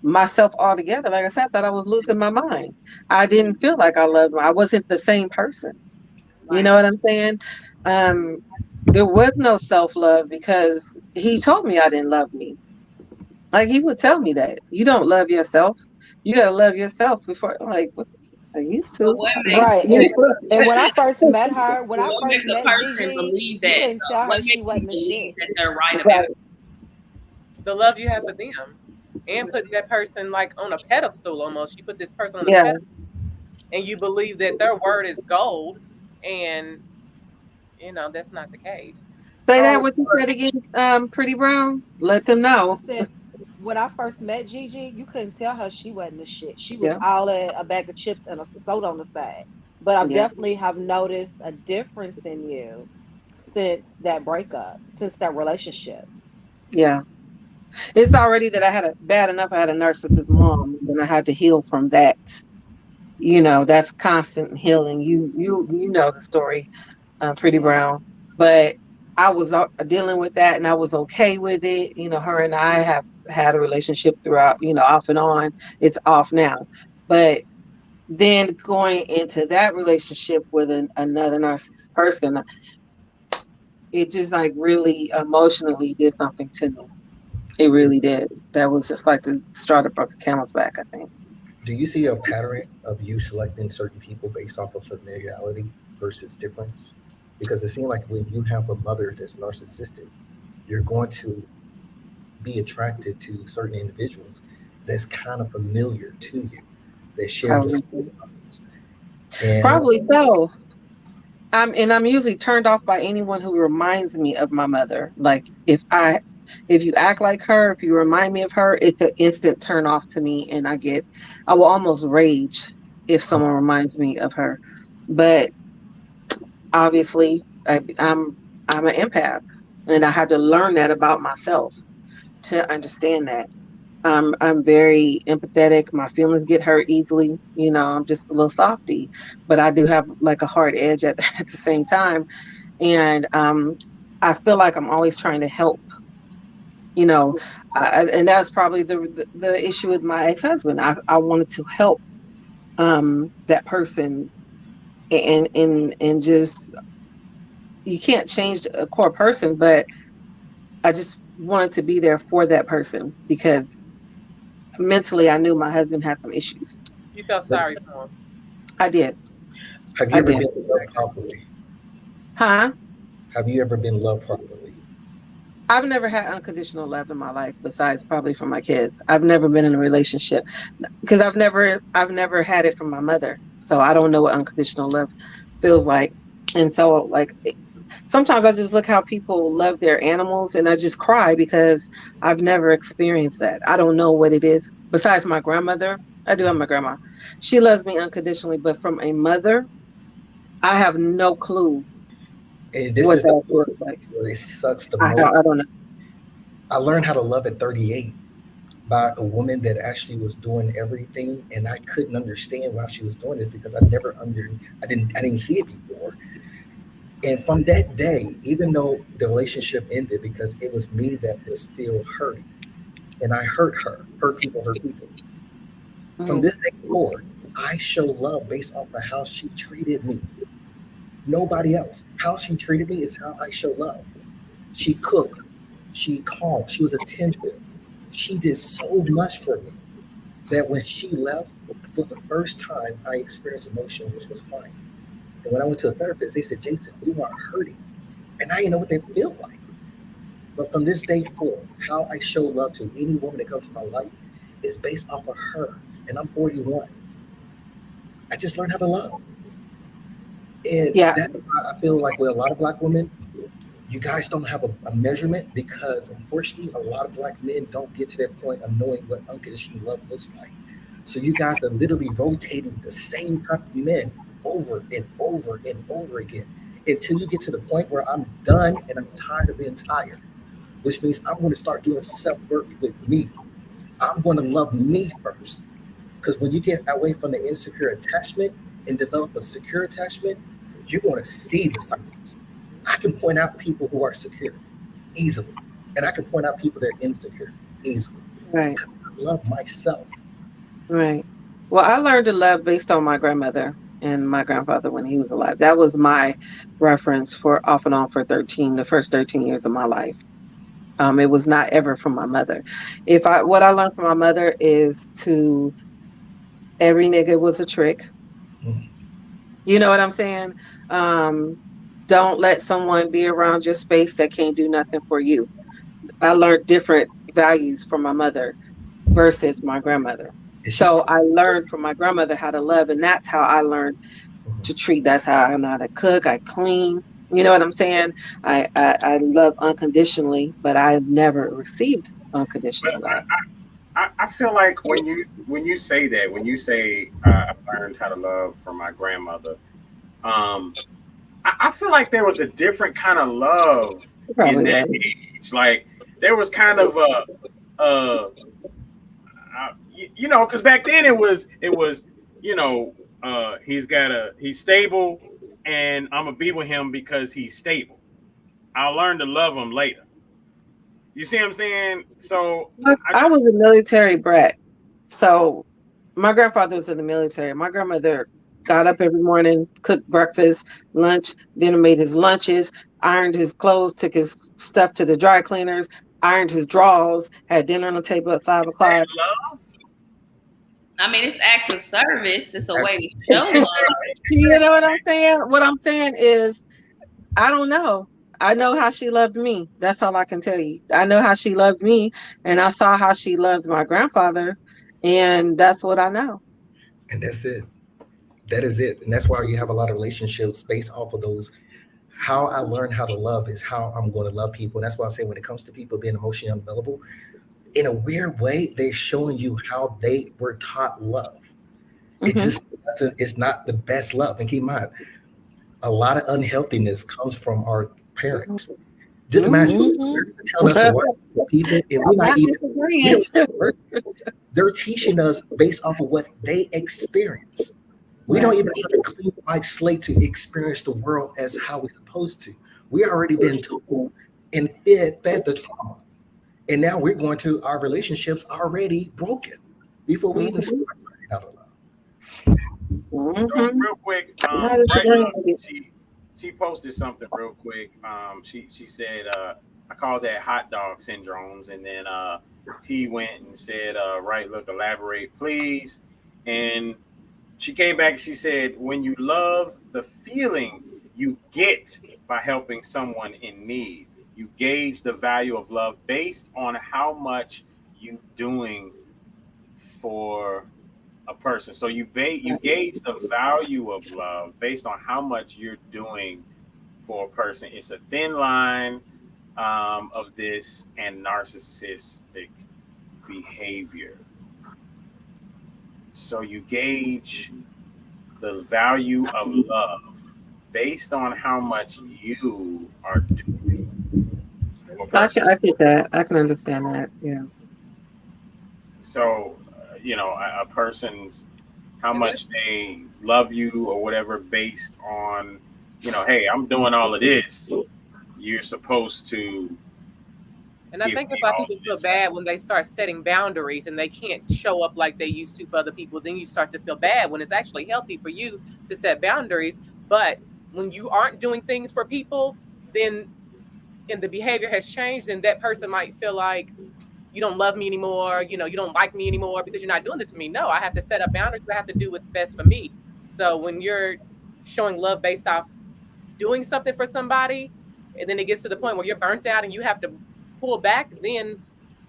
myself altogether. Like I said, I thought I was losing my mind. I didn't feel like I loved I wasn't the same person. You know what I'm saying? There was no self-love because he told me I didn't love me. Like, he would tell me that you don't love yourself. You gotta love yourself before. Like, what I used to. Right. And when I first met her, when I What first makes a met person Gigi, believe you that? couldn't tell her What she makes wasn't you the believe shit. that they're right about it? The love you have for them, and put that person like on a pedestal almost. You put this person on a Yeah. pedestal, and you believe that their word is gold, and that's not the case. Say that what you said again, Pretty Brown. Let them know. I said, when I first met Gigi, you couldn't tell her she wasn't the shit. She was Yeah. all a bag of chips and a soda on the side. But I Yeah. definitely have noticed a difference in you since that breakup, since that relationship. Yeah. It's already that I had bad enough. I had a narcissist mom, and I had to heal from that. That's constant healing. You know the story, Pretty Brown. But I was dealing with that, and I was okay with it. Her and I have had a relationship throughout. Off and on. It's off now, but then going into that relationship with another narcissist person, it just like really emotionally did something to me. It really did. That was just like the straw that broke the camel's back, I think. Do you see a pattern of you selecting certain people based off of familiarity versus difference? Because it seems like when you have a mother that's narcissistic, you're going to be attracted to certain individuals that's kind of familiar to you, that share the same values. Probably so. I'm usually turned off by anyone who reminds me of my mother. Like if you act like her, if you remind me of her, it's an instant turn off to me, and I will almost rage if someone reminds me of her. But obviously, I'm an empath, and I had to learn that about myself to understand that. I'm very empathetic. My feelings get hurt easily. I'm just a little softy, but I do have like a hard edge at the same time. And I feel like I'm always trying to help. And that's probably the issue with my ex-husband. I wanted to help that person, and just, you can't change a core person, but I just wanted to be there for that person because mentally I knew my husband had some issues. You felt sorry for him. I did. Have you ever been loved properly? Huh? Have you ever been loved properly? I've never had unconditional love in my life, besides probably from my kids. I've never been in a relationship because I've never had it from my mother. So I don't know what unconditional love feels like. And so sometimes I just look how people love their animals and I just cry because I've never experienced that. I don't know what it is. Besides my grandmother, I do have my grandma. She loves me unconditionally, but from a mother, I have no clue. And this what is the that looks like. where it sucks the I most. don't know. I learned how to love at 38 by a woman that actually was doing everything, and I couldn't understand why she was doing this because I didn't see it before. And from that day, even though the relationship ended because it was me that was still hurting, and I hurt her, hurt people. From this day forward, I show love based off of how she treated me. Nobody else. How she treated me is how I show love. She cooked. She called. She was attentive. She did so much for me that when she left, for the first time, I experienced emotion, which was crying. And when I went to a therapist, they said, Jason, you are hurting. And I didn't know what they feel like. But from this day forward, how I show love to any woman that comes to my life is based off of her. And I'm 41. I just learned how to love. And that's why I feel like with a lot of Black women, you guys don't have a measurement because unfortunately a lot of Black men don't get to that point of knowing what unconditional love looks like. So you guys are literally rotating the same type of men over and over and over again until you get to the point where I'm done and I'm tired of being tired, which means I'm going to start doing self-work with me. I'm going to love me first. Because when you get away from the insecure attachment and develop a secure attachment, you're going to see the signs. I can point out people who are secure easily, and I can point out people that are insecure easily. Right. Because I love myself. Right. Well, I learned to love based on my grandmother and my grandfather when he was alive. That was my reference for off and on for the first 13 years of my life. It was not ever from my mother. What I learned from my mother is every nigga was a trick. You know what I'm saying? Don't let someone be around your space that can't do nothing for you. I learned different values from my mother versus my grandmother. So I learned from my grandmother how to love, and that's how I learned to treat. That's how I know how to cook. I clean. You know what I'm saying? I love unconditionally, but I've never received unconditional love. I feel like when you say that, when you say I learned how to love from my grandmother, I feel like there was a different kind of love in that age. Like there was kind of because back then it was he's stable, and I'm gonna be with him because he's stable. I'll learn to love him later. You see what I'm saying? So I was a military brat. So my grandfather was in the military. My grandmother got up every morning, cooked breakfast, lunch, dinner, made his lunches, ironed his clothes, took his stuff to the dry cleaners, ironed his drawers, had dinner on the table at 5 o'clock. Love? I mean, it's acts of service. It's a way to show love. You know what I'm saying? What I'm saying is, I don't know. I know how she loved me. That's all I can tell you. I know how she loved me, and I saw how she loved my grandfather, and that's what I know. And that's it. That is it. And that's why you have a lot of relationships based off of those. How I learned how to love is how I'm going to love people. And that's why I say when it comes to people being emotionally unavailable, in a weird way, they're showing you how they were taught love. It just doesn't, it's not the best love. And keep in mind, a lot of unhealthiness comes from our parents. Just imagine telling us to work with people and we're not even they're teaching us based off of what they experience. We don't even have a clean white slate to experience the world as how we're supposed to. We already been told and fed the trauma. And now we're going to our relationships already broken before we even start learning how to love. So real quick, she posted something real quick. She said, I call that hot dog syndromes. And then T went and said, right, look, elaborate, please. And she came back and she said, when you love the feeling you get by helping someone in need, you gauge the value of love based on how much you doing for a person. So you gauge the value of love based on how much you're doing for a person. It's a thin line of this and narcissistic behavior. So you gauge the value of love based on how much you are doing for a person. I get that. I can understand that. Yeah. So, a person's how much they love you or whatever based on, hey, I'm doing all of this. You're supposed to. And I think that's why people feel bad when they start setting boundaries and they can't show up like they used to for other people. Then you start to feel bad when it's actually healthy for you to set boundaries. But when you aren't doing things for people, then and the behavior has changed, and that person might feel like you don't love me anymore. You don't like me anymore because you're not doing it to me. No, I have to set up boundaries. I have to do what's best for me. So when you're showing love based off doing something for somebody, and then it gets to the point where you're burnt out and you have to pull back, then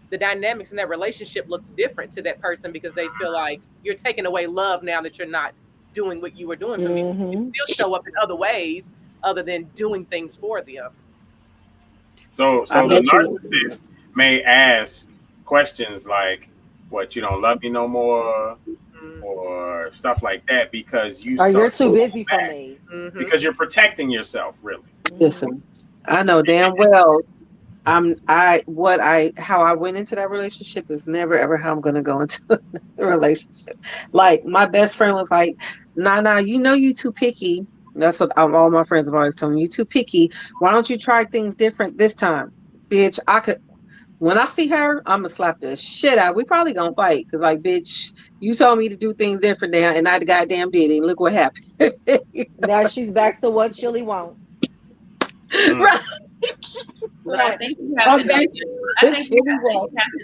the dynamics in that relationship looks different to that person because they feel like you're taking away love now that you're not doing what you were doing for me. You still show up in other ways other than doing things for them. So the narcissist may ask questions like, "What, you don't love me no more?" or stuff like that, because you Or you're start too to busy for back me. because you're protecting yourself, really. Listen, I know damn well how I went into that relationship is never ever how I'm gonna go into a relationship. Like my best friend was like, nah, you know you too picky. That's what all my friends have always told me. You too picky. Why don't you try things different this time? Bitch, when I see her, I'm gonna slap the shit out. We probably gonna fight. Cause like, bitch, you told me to do things different now and I goddamn did it. And look what happened. Now she's back to what Chili wants. Right. But I think you have to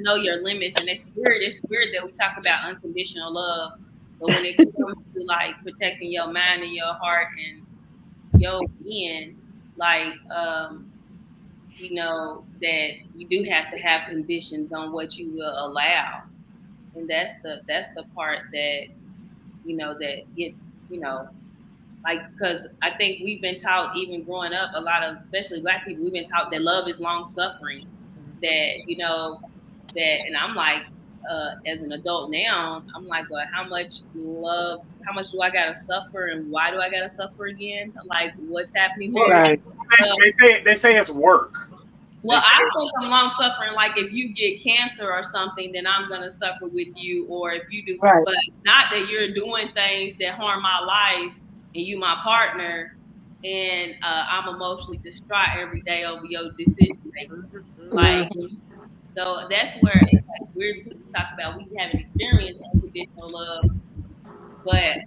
know your limits, and it's weird. It's weird that we talk about unconditional love, but when it comes to like protecting your mind and your heart and your being, like you know that you do have to have conditions on what you will allow, and that's the part that that gets like, because I think we've been taught, even growing up, a lot of, especially Black people, we've been taught that love is long suffering. That and I'm like, as an adult now, I'm like, well, how much love? How much do I gotta suffer, and why do I gotta suffer again? Like, what's happening here? Right. They say it's work. Well, I think I'm long suffering. Like, if you get cancer or something, then I'm gonna suffer with you. Or if you do, right. But not that you're doing things that harm my life and you my partner, and I'm emotionally distraught every day over your decision making. Like, so that's where it's like weird, because we talk about we haven't experienced unconditional love, but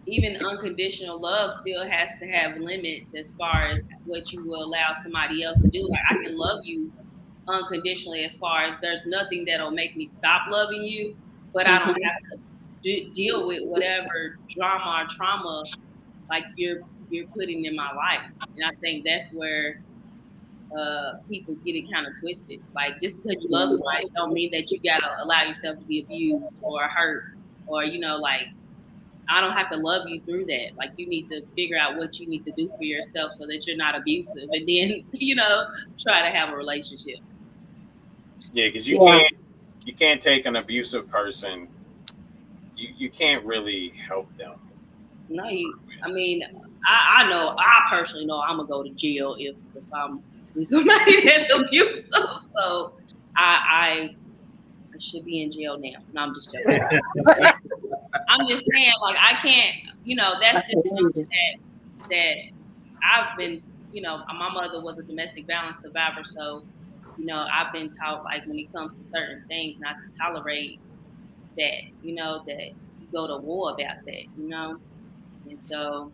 even unconditional love still has to have limits as far as what you will allow somebody else to do. Like, I can love you unconditionally as far as there's nothing that'll make me stop loving you, but I don't have to deal with whatever drama or trauma like you're putting in my life. And I think that's where people get it kind of twisted. Like, just because you love somebody don't mean that you gotta allow yourself to be abused or hurt, or like, I don't have to love you through that. Like, you need to figure out what you need to do for yourself so that you're not abusive, and then try to have a relationship. Yeah, because you can't take an abusive person. You can't really help them. No, I mean, I know, I personally know I'm gonna go to jail if I'm with somebody that's abusive. So I should be in jail now. No, I'm just joking. I'm just saying, like, I can't, that's just something that I've been, my mother was a domestic violence survivor, so, I've been taught, like, when it comes to certain things, not to tolerate that, that you go to war about that, and so,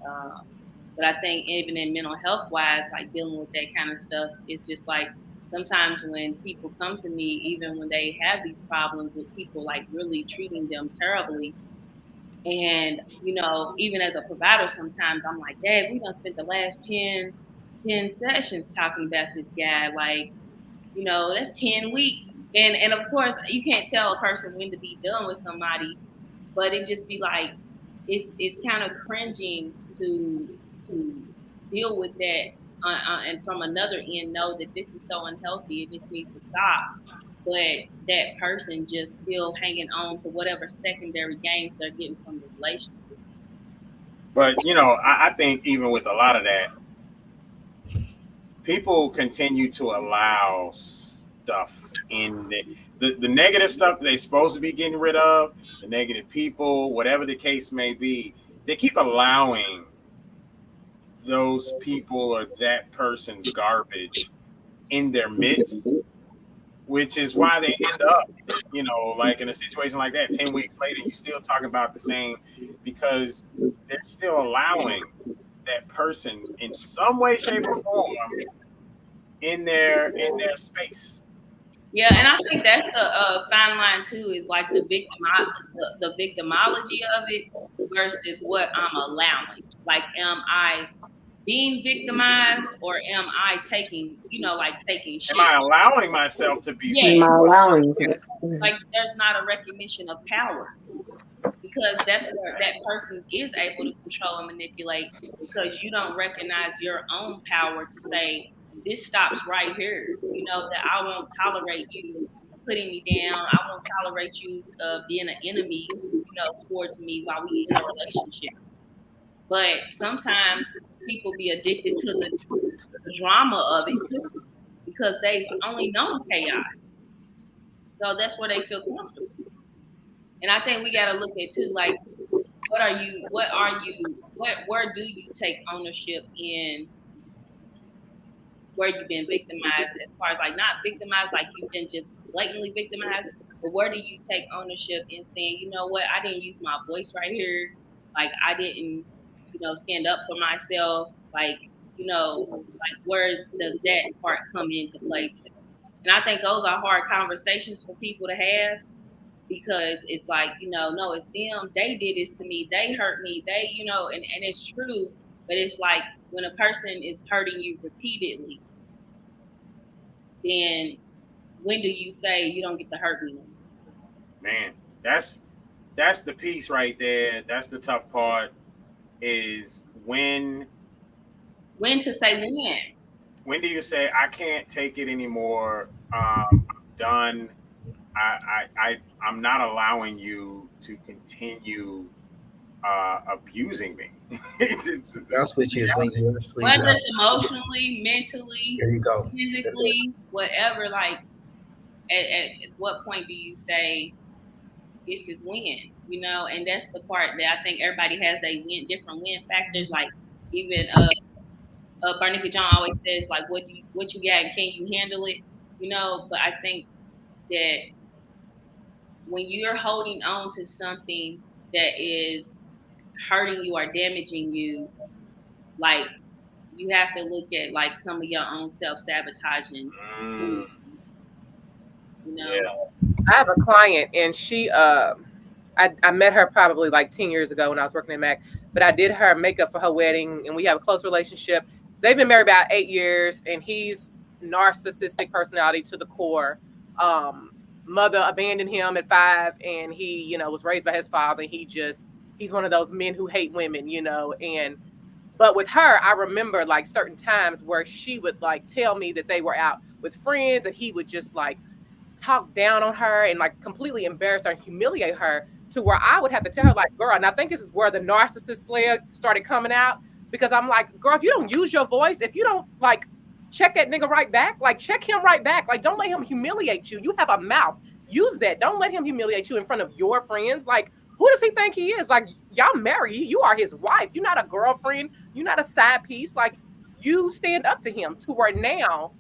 but I think even in mental health wise, like, dealing with that kind of stuff, is just like, sometimes when people come to me, even when they have these problems with people like really treating them terribly, and even as a provider, sometimes I'm like, Dad, we done spent the last 10 sessions talking about this guy, like, that's 10 weeks, and of course you can't tell a person when to be done with somebody, but it just be like, it's kind of cringing to deal with that, and from another end know that this is so unhealthy and this needs to stop, but that person just still hanging on to whatever secondary gains they're getting from the relationship. But I think even with a lot of that, people continue to allow stuff in the negative stuff that they're supposed to be getting rid of, the negative people, whatever the case may be. They keep allowing those people or that person's garbage in their midst, which is why they end up, like in a situation like that, 10 weeks later, you still talk about the same, because they're still allowing that person in some way, shape, or form in their space. Yeah, and I think that's the fine line too, is like the victimology of it versus what I'm allowing. Like, am I being victimized, or am I taking shit? Am I allowing myself to be? Yeah. Am I allowing it? Like, there's not a recognition of power, because that's where that person is able to control and manipulate, because you don't recognize your own power to say, this stops right here. You know, that I won't tolerate you putting me down. I won't tolerate you being an enemy, you know, towards me while we in a relationship. But sometimes people be addicted to the drama of it too, because they've only known chaos. So that's where they feel comfortable. And I think we got to look at too, like, where do you take ownership in where you've been victimized, as far as like not victimized, like you've been just blatantly victimized, but where do you take ownership in saying, you know what, I didn't use my voice right here. Like I didn't, you know, stand up for myself. Like, you know, like where does that part come into play too? And I think those are hard conversations for people to have, because it's like, you know, no, it's them. They did this to me. They hurt me. They, you know, and it's true. But it's like when a person is hurting you repeatedly, then when do you say you don't get to hurt me? Man, that's the piece right there. That's the tough part, is when to say when. When do you say I can't take it anymore? I'm done. I'm not allowing you to continue abusing me. That's which is when you actually, whether emotionally, mentally, there you go, physically, whatever. Like, at what point do you say this is when? You know, and that's the part that I think everybody has different win factors. Like even Bernice John always says, like, what you got, and can you handle it? You know, but I think that when you're holding on to something that is hurting you or damaging you, like you have to look at like some of your own self-sabotaging. You know? Yeah. I have a client, and she I met her probably like 10 years ago when I was working at Mac, but I did her makeup for her wedding, and we have a close relationship. They've been married about 8 years, and he's narcissistic personality to the core. Mother abandoned him at 5, and he, you know, was raised by his father. He's one of those men who hate women, you know. But with her, I remember like certain times where she would like tell me that they were out with friends, and he would just like talk down on her and like completely embarrass her and humiliate her, to where I would have to tell her, like, girl, and I think this is where the Narcissist Slayer started coming out, because I'm like, girl, if you don't use your voice, if you don't like check that nigga right back, like check him right back, like don't let him humiliate you. You have a mouth, use that. Don't let him humiliate you in front of your friends. Like, who does he think he is? Like, y'all married, you are his wife. You're not a girlfriend, you're not a side piece. Like, you stand up to him, to where now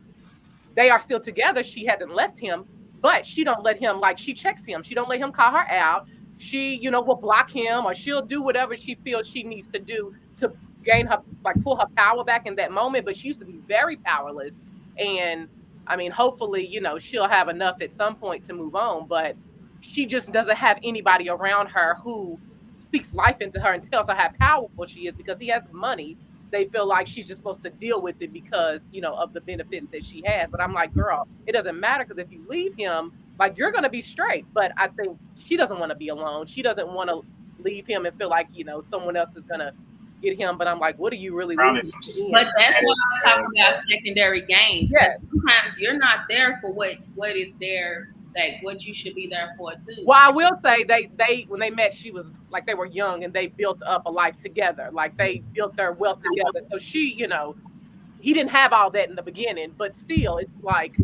they are still together. She hasn't left him, but she don't let him, like, she checks him. She don't let him call her out. She, you know, will block him, or she'll do whatever she feels she needs to do to gain her, like, pull her power back in that moment. But she used to be very powerless. And I mean, hopefully, you know, she'll have enough at some point to move on, but she just doesn't have anybody around her who speaks life into her and tells her how powerful she is. Because he has money, they feel like she's just supposed to deal with it because, you know, of the benefits that she has. But I'm like, girl, it doesn't matter, because if you leave him, like, you're going to be straight. But I think she doesn't want to be alone. She doesn't want to leave him and feel like, you know, someone else is going to get him. But I'm like, what are you really losing? But that's why I'm talking about secondary gains. Yes. Sometimes you're not there for what is there, like what you should be there for too. Well, I will say they when they met, she was like, they were young and they built up a life together. Like, they built their wealth together. So she, you know, he didn't have all that in the beginning, but still, it's like,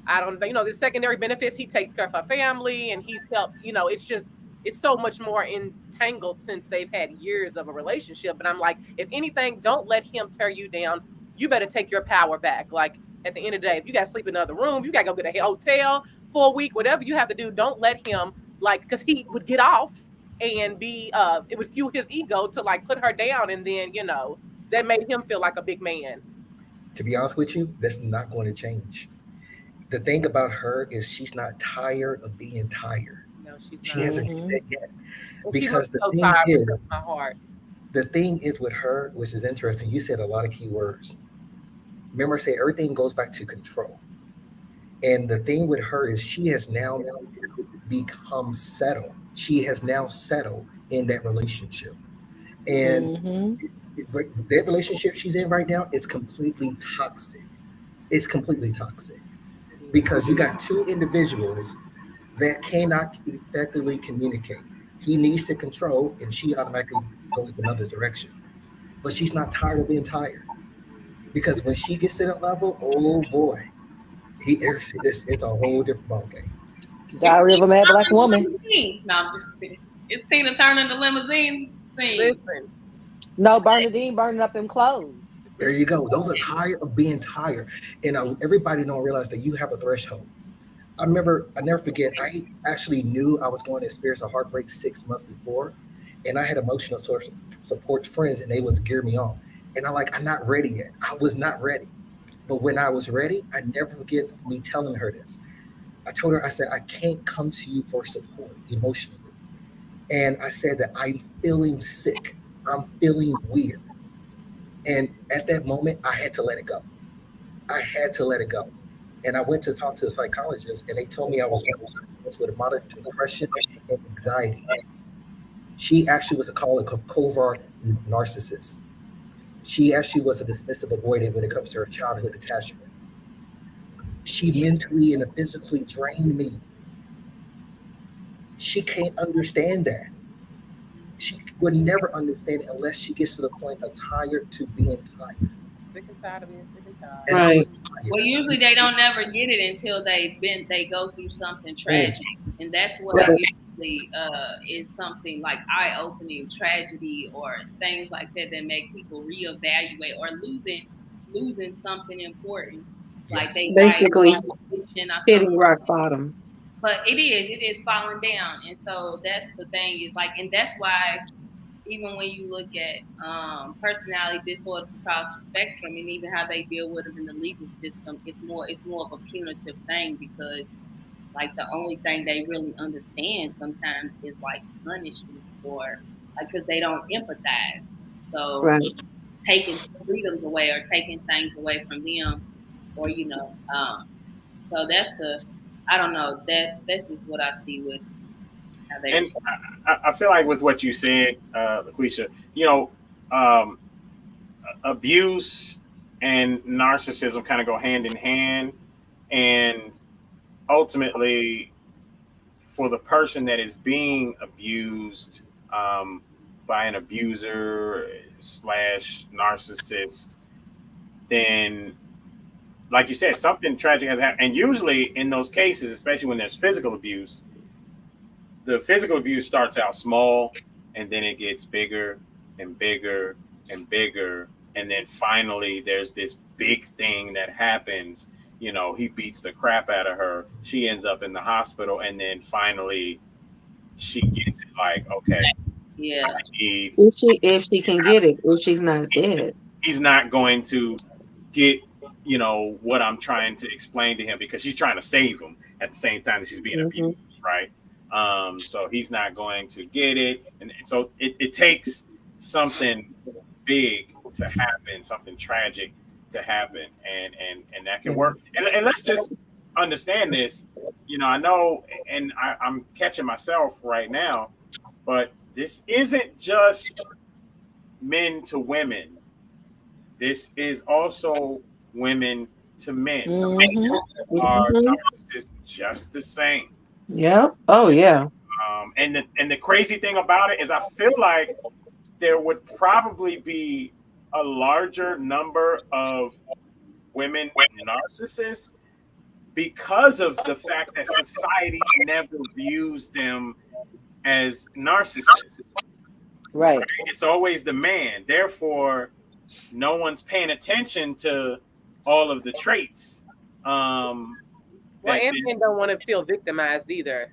I don't know, you know, the secondary benefits, he takes care of her family and he's helped, you know, it's just, it's so much more entangled since they've had years of a relationship. But I'm like, if anything, don't let him tear you down. You better take your power back. Like, at the end of the day, if you got to sleep in another room, you got to go get a hotel for a week, whatever you have to do, don't let him, like, because he would get off and be, it would fuel his ego to like put her down. And then, you know, that made him feel like a big man. To be honest with you, that's not going to change. The thing about her is she's not tired of being tired. No, she's she not. hasn't hit that yet. And because the so thing tired, is, my heart. The thing is with her, which is interesting, you said a lot of key words. Remember, I said everything goes back to control. And the thing with her is she has now become settled. She has now settled in that relationship. And that relationship she's in right now is completely toxic. It's completely toxic because you got two individuals that cannot effectively communicate. He needs to control, and she automatically goes another direction. But she's not tired of being tired because when she gets to that level, oh boy, it's a whole different ballgame. Diary of a Mad Black Woman. No, I'm just kidding. It's Tina Turner the limousine thing. Listen. No, Bernadine burning up them clothes. There you go. Those are tired of being tired. And everybody don't realize that you have a threshold. I never forget, I actually knew I was going to experience a heartbreak 6 months before. And I had emotional support friends and they was gear me on. And I'm not ready yet. I was not ready. But when I was ready, I never forget me telling her this. I told her, I said, I can't come to you for support emotionally. And I said that I'm feeling sick. I'm feeling weird. And at that moment, I had to let it go. I had to let it go. And I went to talk to a psychologist, and they told me I was with a moderate depression and anxiety. She actually was called a covert narcissist. She actually was a dismissive avoidant when it comes to her childhood attachment. She mentally and physically drained me. She can't understand that. She would never understand it unless she gets to the point of tired to being tired. Sick and tired of being sick and tired. And I was tired. Well, usually they don't never get it until they go through something tragic, and that's what usually is something like eye-opening tragedy or things like that make people reevaluate or losing something important, like they basically hitting rock bottom. But it is falling down, and so that's the thing is and that's why. Even when you look at personality disorders across the spectrum, and even how they deal with them in the legal system, it's more of a punitive thing because, the only thing they really understand sometimes is punishment or because they don't empathize. So taking freedoms away or taking things away from them, or so that's I don't know, that's just what I see with. And I feel like with what you said, LaQuisha, abuse and narcissism kind of go hand in hand. And ultimately, for the person that is being abused by an abuser / narcissist, then, like you said, something tragic has happened. And usually in those cases, especially when there's physical abuse, the physical abuse starts out small and then it gets bigger and bigger and bigger. And then finally there's this big thing that happens. He beats the crap out of her. She ends up in the hospital. And then finally she gets it okay. Yeah. If she can get it, if she's not dead. He's not going to get, what I'm trying to explain to him because she's trying to save him at the same time that she's being abused, right? So he's not going to get it. And so it takes something big to happen, something tragic to happen. And that can work. And let's just understand this, I know, and I'm catching myself right now, but this isn't just men to women. This is also women to men. Men are narcissists just the same. Yeah. Oh, yeah. And the crazy thing about it is I feel like there would probably be a larger number of women narcissists because of the fact that society never views them as narcissists. Right. It's always the man. Therefore, no one's paying attention to all of the traits. And men don't want to feel victimized either.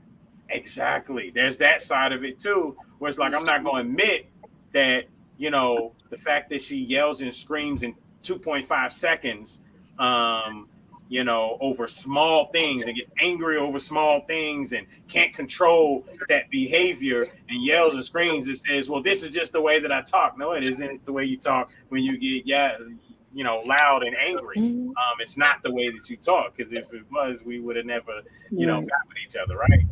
Exactly. There's that side of it too, where it's I'm not going to admit that, the fact that she yells and screams in 2.5 seconds, over small things and gets angry over small things and can't control that behavior and yells and screams and says, well, this is just the way that I talk. No, it isn't. It's the way you talk when you get, loud and angry. It's not the way that you talk, because if it was, we would have never, got with each other, right?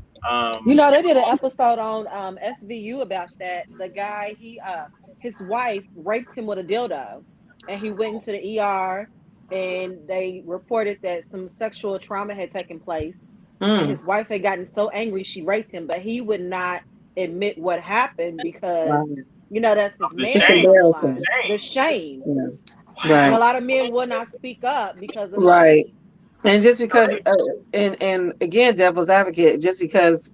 They did an episode on SVU about that. The guy, his wife raped him with a dildo, and he went into the ER. and they reported that some sexual trauma had taken place. Mm. And his wife had gotten so angry she raped him, but he would not admit what happened because, you know, that's his The man shame. line. The shame. Yeah. And Right. a lot of men will not speak up because of Right. shame. And just because, and again, devil's advocate, just because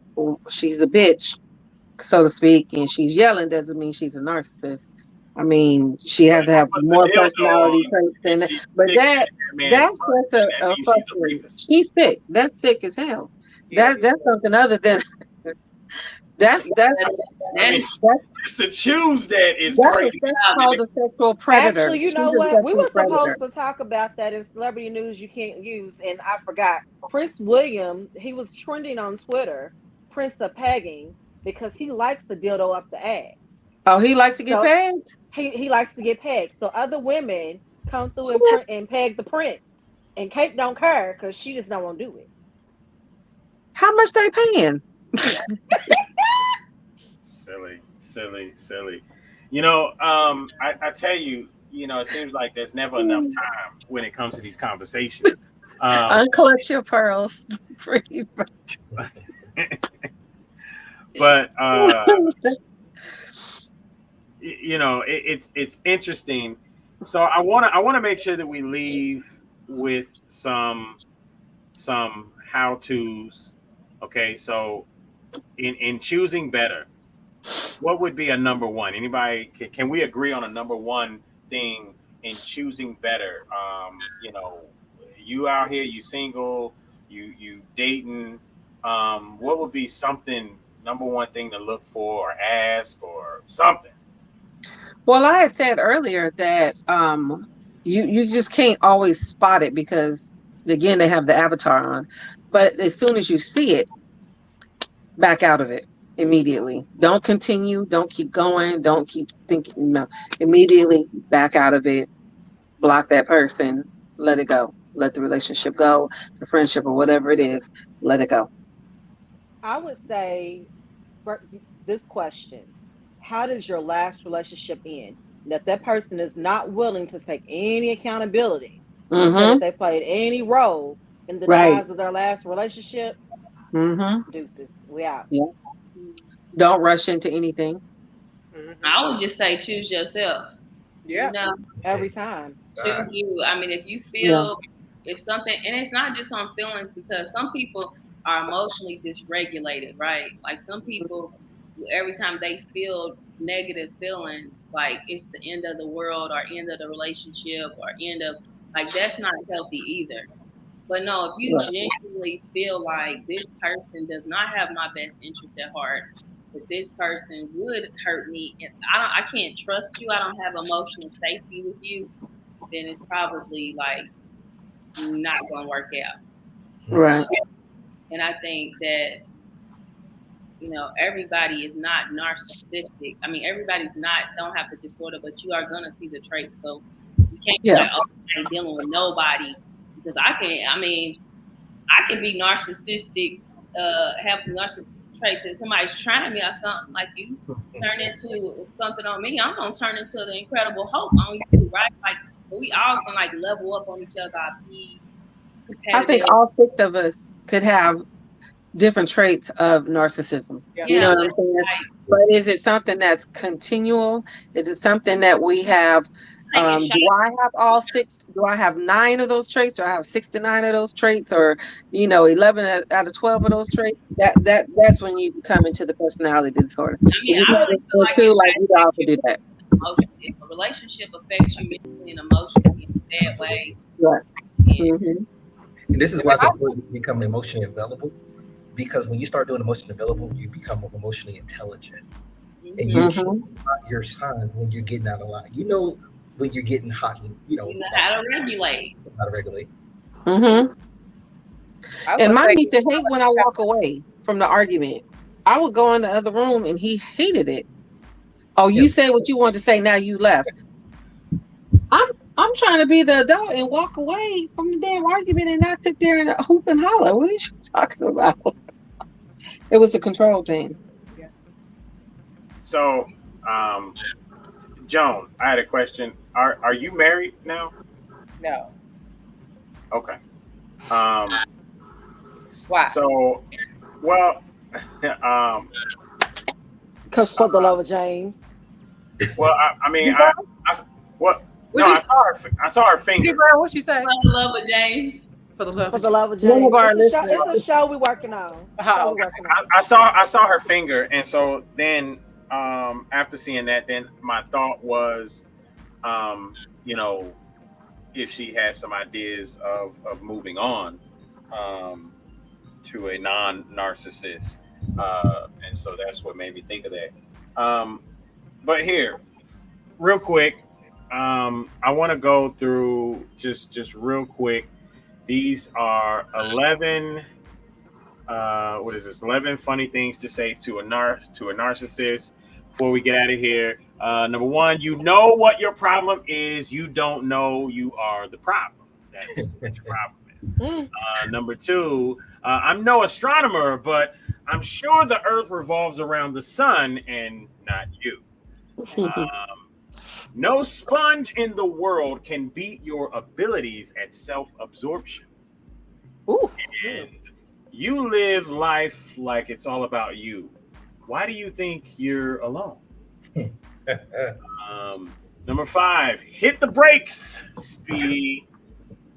she's a bitch, so to speak, and she's yelling doesn't mean she's a narcissist. I mean, she has to have more personality traits than that. But that's a fucking, she's sick. That's sick as hell. That's something other than that's just to choose that is crazy. That's called a sexual predator. Actually, you know She's a what? We were sexual predator. supposed to talk about that in celebrity news you can't use, and I forgot. Prince William, he was trending on Twitter, Prince of Pegging, because he likes to dildo up the ass. Oh, he likes to get pegged? He likes to get pegged. So other women come through and peg the prince. And Kate don't care because she just don't want to do it. How much they paying? Silly. You know, I tell you, you know, it seems like there's never enough time when it comes to these conversations. Unclutch your pearls. Pretty much. But you know, it's interesting. So I want to make sure that we leave with some how-tos. Okay, so in choosing better, what would be a number one? Anybody can we agree on a number one thing in choosing better? You know, you out here, you single, you dating. What would be something number one thing to look for or ask or something? Well, I had said earlier that you just can't always spot it because again they have the avatar on. But as soon as you see it, back out of it immediately. Don't continue. Don't keep going. Don't keep thinking. No, immediately back out of it. Block that person. Let it go. Let the relationship go. The friendship or whatever it is. Let it go. I would say for this question: how did your last relationship end? And if that person is not willing to take any accountability, if they played any role in the demise of their last relationship, deuces, we out. Yeah. Don't rush into anything. I would just say choose yourself. Yeah. You know? Every time. Choose you. I mean, if you feel if something, and it's not just on feelings, because some people are emotionally dysregulated, right? Like some people, every time they feel negative feelings, like it's the end of the world or end of the relationship or end of, like, that's not healthy either. But no, if you genuinely feel like this person does not have my best interest at heart, that this person would hurt me, and I can't trust you, I don't have emotional safety with you, then it's probably like not gonna work out. Right. And I think that, you know, everybody is not narcissistic. I mean, everybody's not, don't have the disorder, but you are gonna see the traits. So you can't be like, oh, I ain't dealing with nobody. Because I can be narcissistic, have narcissistic traits, and somebody's trying me or something, like you turn into something on me, I'm gonna turn into the Incredible Hulk on you, right? Like we all can like level up on each other. I think all 6 of us could have different traits of narcissism. You know what I'm saying? But is it something that's continual? Is it something that we have? Do I have all 6? Do I have 9 of those traits? Do I have 6 to 9 of those traits, or 11 out of 12 of those traits? That's when you come into the personality disorder. I mean, we all can do that. If a relationship affects you mentally and emotionally in a bad way, and this is why it's important to become emotionally available, because when you start doing emotionally available, you become emotionally intelligent, and you spot your signs when you're getting out of line. You know when you're getting hot, and you know how to regulate. And mine used to hate when I walk away from the argument. I would go in the other room and he hated it. Oh, you said what you wanted to say, now you left. I'm trying to be the adult and walk away from the damn argument and not sit there and hoop and holler. What are you talking about? It was a control thing. So, Joan, I had a question. Are you married now? No. Okay. Why? So, well, Because for the love of James. well, I mean, what? No, I saw her finger. What she say? For the love of James. For the love For the love of James. It's a show we're working on. I saw her finger, and so then after seeing that, then my thought was, if she had some ideas of moving on to a non-narcissist, and so that's what made me think of that. But here, real quick, I want to go through just real quick. These are 11. What is this? 11 funny things to say to a narcissist before we get out of here. Number one, you know what your problem is. You don't know you are the problem. That's what your problem is. Number two, I'm no astronomer, but I'm sure the Earth revolves around the sun and not you. No sponge in the world can beat your abilities at self-absorption. And you live life like it's all about you. Why do you think you're alone? Number five, hit the brakes, Speedy.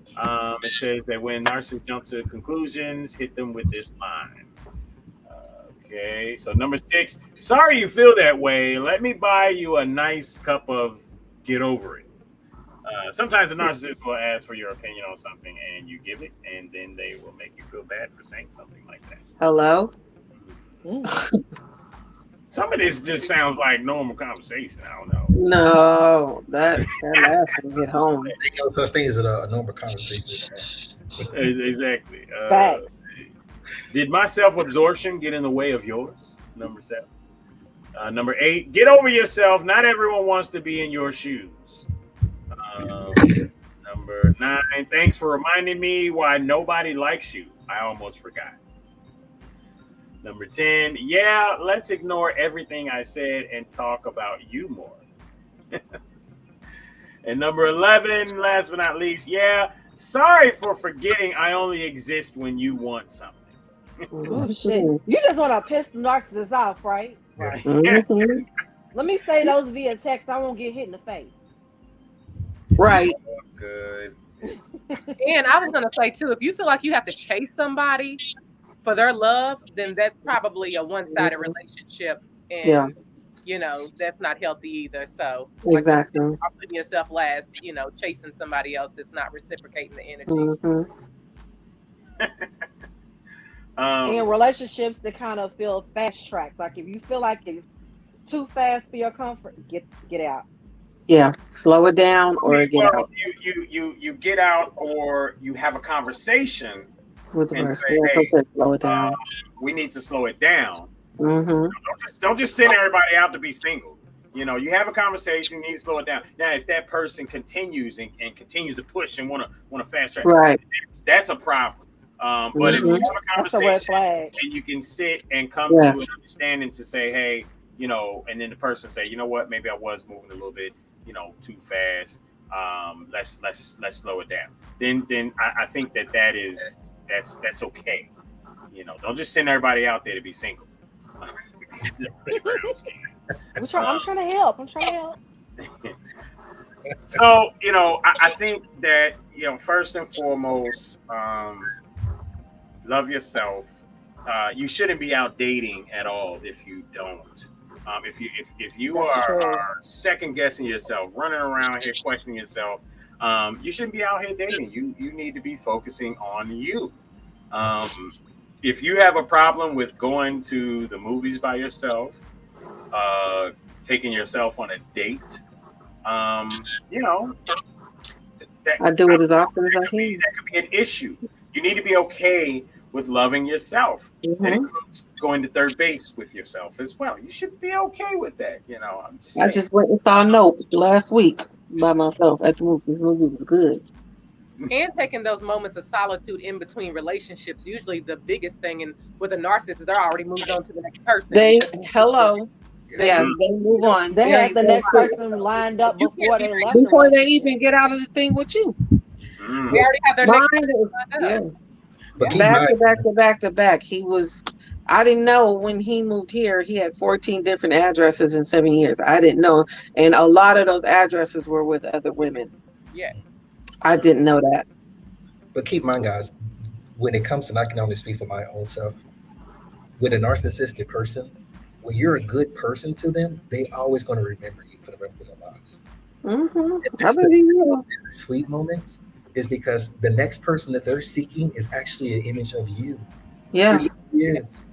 It says that when narcissists jump to conclusions, hit them with this line. Okay, so number six, sorry you feel that way. Let me buy you a nice cup of get over it. Sometimes the narcissist will ask for your opinion on something and you give it, and then they will make you feel bad for saying something like that. Hello? Some of this just sounds like normal conversation. I don't know. No, that last one hit home. There's no such thing as a normal conversation. Exactly. Facts. Did my self-absorption get in the way of yours? Number 7. Number 8, get over yourself. Not everyone wants to be in your shoes. Number 9, thanks for reminding me why nobody likes you. I almost forgot. Number 10, yeah, let's ignore everything I said and talk about you more. And number 11, last but not least, yeah, sorry for forgetting I only exist when you want something. Oh, shit. You just want to piss the narcissist off, right? Right. Let me say those via text. I won't get hit in the face. Right. Good. And I was going to say, too, if you feel like you have to chase somebody for their love, then that's probably a one-sided relationship. And, you know, that's not healthy either. So, exactly. Like, putting yourself last, you know, chasing somebody else that's not reciprocating the energy. In relationships that kind of feel fast-tracked. Like, if you feel like it's too fast for your comfort, get out. Yeah, slow it down or get out. You get out, or you have a conversation with the and person. say, hey, slow it down. We need to slow it down. Don't just send everybody out to be single. You know, you have a conversation, you need to slow it down. Now, if that person continues and continues to push and want to fast track, right, that's a problem. But if you have a conversation and you can sit and come to an understanding to say, hey, you know, and then the person say, you know what, maybe I was moving a little bit, you know, too fast. Let's slow it down. Then I think that's okay. You know, don't just send everybody out there to be single. I'm trying to help. So, you know, I think that, you know, first and foremost, love yourself. You shouldn't be out dating at all if you don't. If you are second guessing yourself, running around here questioning yourself, you shouldn't be out here dating. You need to be focusing on you. If you have a problem with going to the movies by yourself, taking yourself on a date, you know, I do it as often as I can. That could be an issue. You need to be okay with loving yourself. That includes going to third base with yourself as well. You should be okay with that. You know, I just went and saw Nope last week by myself at the movie. This movie was good. And taking those moments of solitude in between relationships, usually the biggest thing. And with a narcissist, they're already moved on to the next person. They move on. They have the next person lined up before they left. Before they even get out of the thing with you. We already have their Mine next is, yeah. But keep Back in to mind, back to back to back. I didn't know when he moved here, he had 14 different addresses in 7 years. I didn't know. And a lot of those addresses were with other women. Yes. I didn't know that. but keep in mind, guys, when it comes to, and I can only speak for my own self, with a narcissistic person, when you're a good person to them, they always going to remember you for the rest of their lives. Mm-hmm. That's the sweet moments is because the next person that they're seeking is actually an image of you. Yeah. It really is.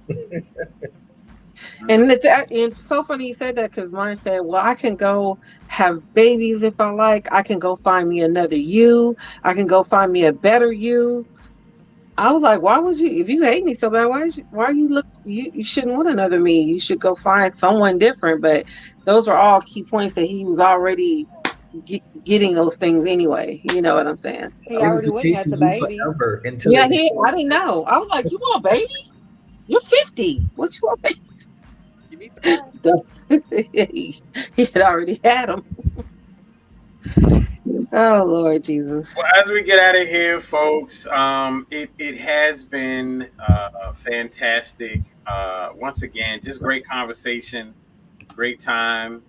And it's so funny you said that because mine said, well, I can go have babies if I like. I can go find me another you. I can go find me a better you. I was like, why would you, if you hate me so bad, you shouldn't want another me. You should go find someone different. But those are all key points that he was already getting those things anyway. You know what I'm saying? He already went and had the baby. Yeah, I didn't know. I was like, you want babies? You're 50. What you want babies? You'd be surprised. He had already had them. Oh Lord Jesus. Well, as we get out of here, folks, it has been fantastic. Once again, just great conversation, great time.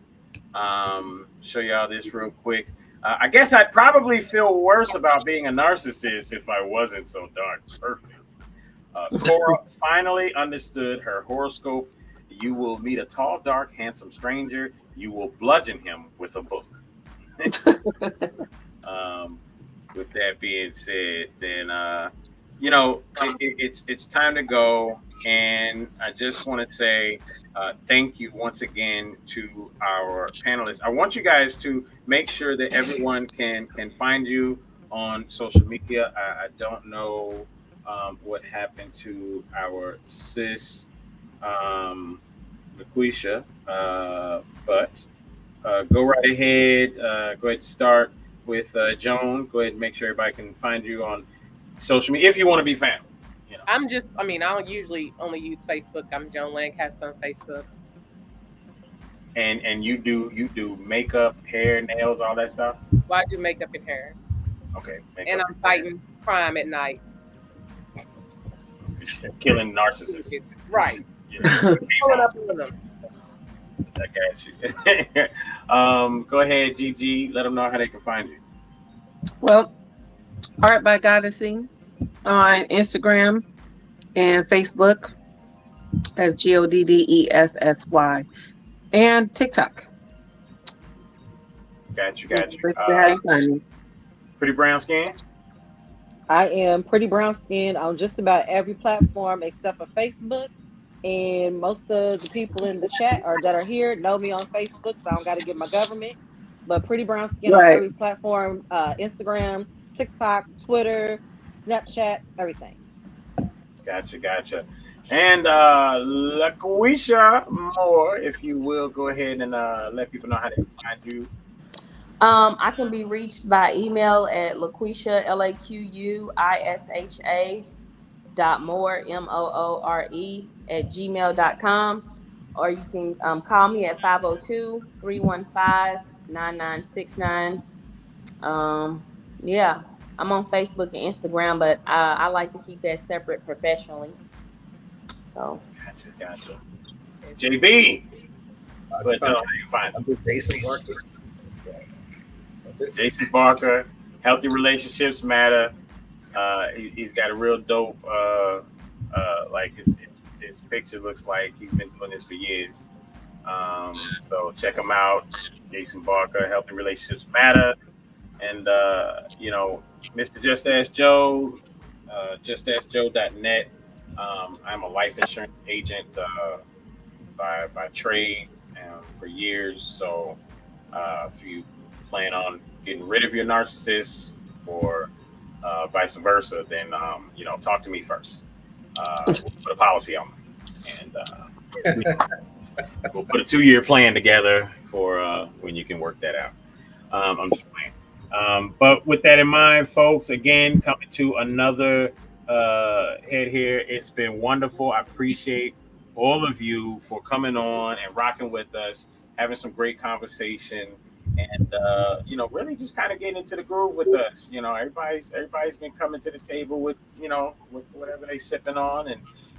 Show y'all this real quick. I guess I'd probably feel worse about being a narcissist if I wasn't so darn perfect. Cora finally understood her horoscope. You will meet a tall, dark, handsome stranger. You will bludgeon him with a book. With that being said, then it's time to go, and I just want to say thank you once again to our panelists. I want you guys to make sure that everyone can find you on social media. I don't know what happened to our sis LaQuisha, but go right ahead. Go ahead and start with Joan. Go ahead and make sure everybody can find you on social media if you want to be found. I don't usually only use Facebook. I'm Joan Lancaster on Facebook. And you do makeup, hair, nails, all that stuff? Well, I do makeup and hair. Okay. And I'm fighting crime at night. Killing narcissists. Right. Yeah. Pulling up with them. I got you. Go ahead, Gigi. Let them know how they can find you. Well, Art by Goddessing on Instagram and Facebook as GODDESSY and TikTok. Got you. Pretty brown skin. I am Pretty Brown Skin on just about every platform except for Facebook. And most of the people in the chat that are here know me on Facebook, so I don't got to get my government. But Pretty Brown Skin on every platform, Instagram, TikTok, Twitter, Snapchat, everything. Gotcha. And LaQuisha Moore, if you will, go ahead and let people know how they can find you. I can be reached by email at LaQuisha, LAQUISHA .more, MOORE @gmail.com, or you can call me at 502-315-9969. Yeah, I'm on Facebook and Instagram, but I like to keep that separate professionally. So. Gotcha. JB, but tell them how you find him. Jason Barker. That's it. Jason Barker. Healthy relationships matter. He's got a real dope, like his picture looks like he's been doing this for years. So check him out, Jason Barker. Healthy relationships matter, and Mr. Just Ask Joe, justaskjoe.net. I'm a life insurance agent by trade for years. So if you plan on getting rid of your narcissist or vice versa, then talk to me first. We'll put a policy on them, and we'll put a 2-year plan together for when you can work that out. I'm just playing. But with that in mind, folks, again, coming to another head here. It's been wonderful. I appreciate all of you for coming on and rocking with us, having some great conversation, and you know, really just kind of getting into the groove with us. You know, everybody's been coming to the table with, you know, with whatever they sipping on,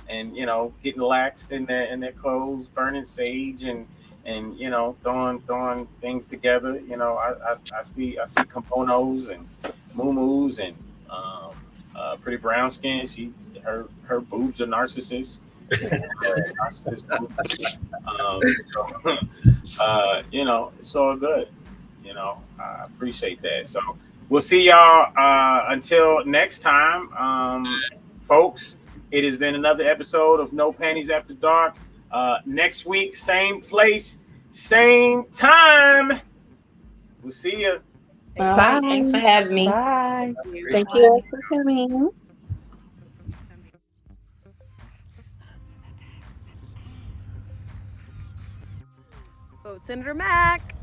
and you know, getting laxed in their clothes, burning sage, and you know, throwing things together. You know, I see kimonos and muumuus and pretty brown skin. Her boobs are narcissists. Narcissist boobs. You know, it's all good. You know, I appreciate that. So we'll see y'all until next time, folks. It has been another episode of No Panties After Dark. Next week, same place, same time. We'll see you. Bye. Thanks for having me. Bye. Thank you for coming. Vote Senator Mack.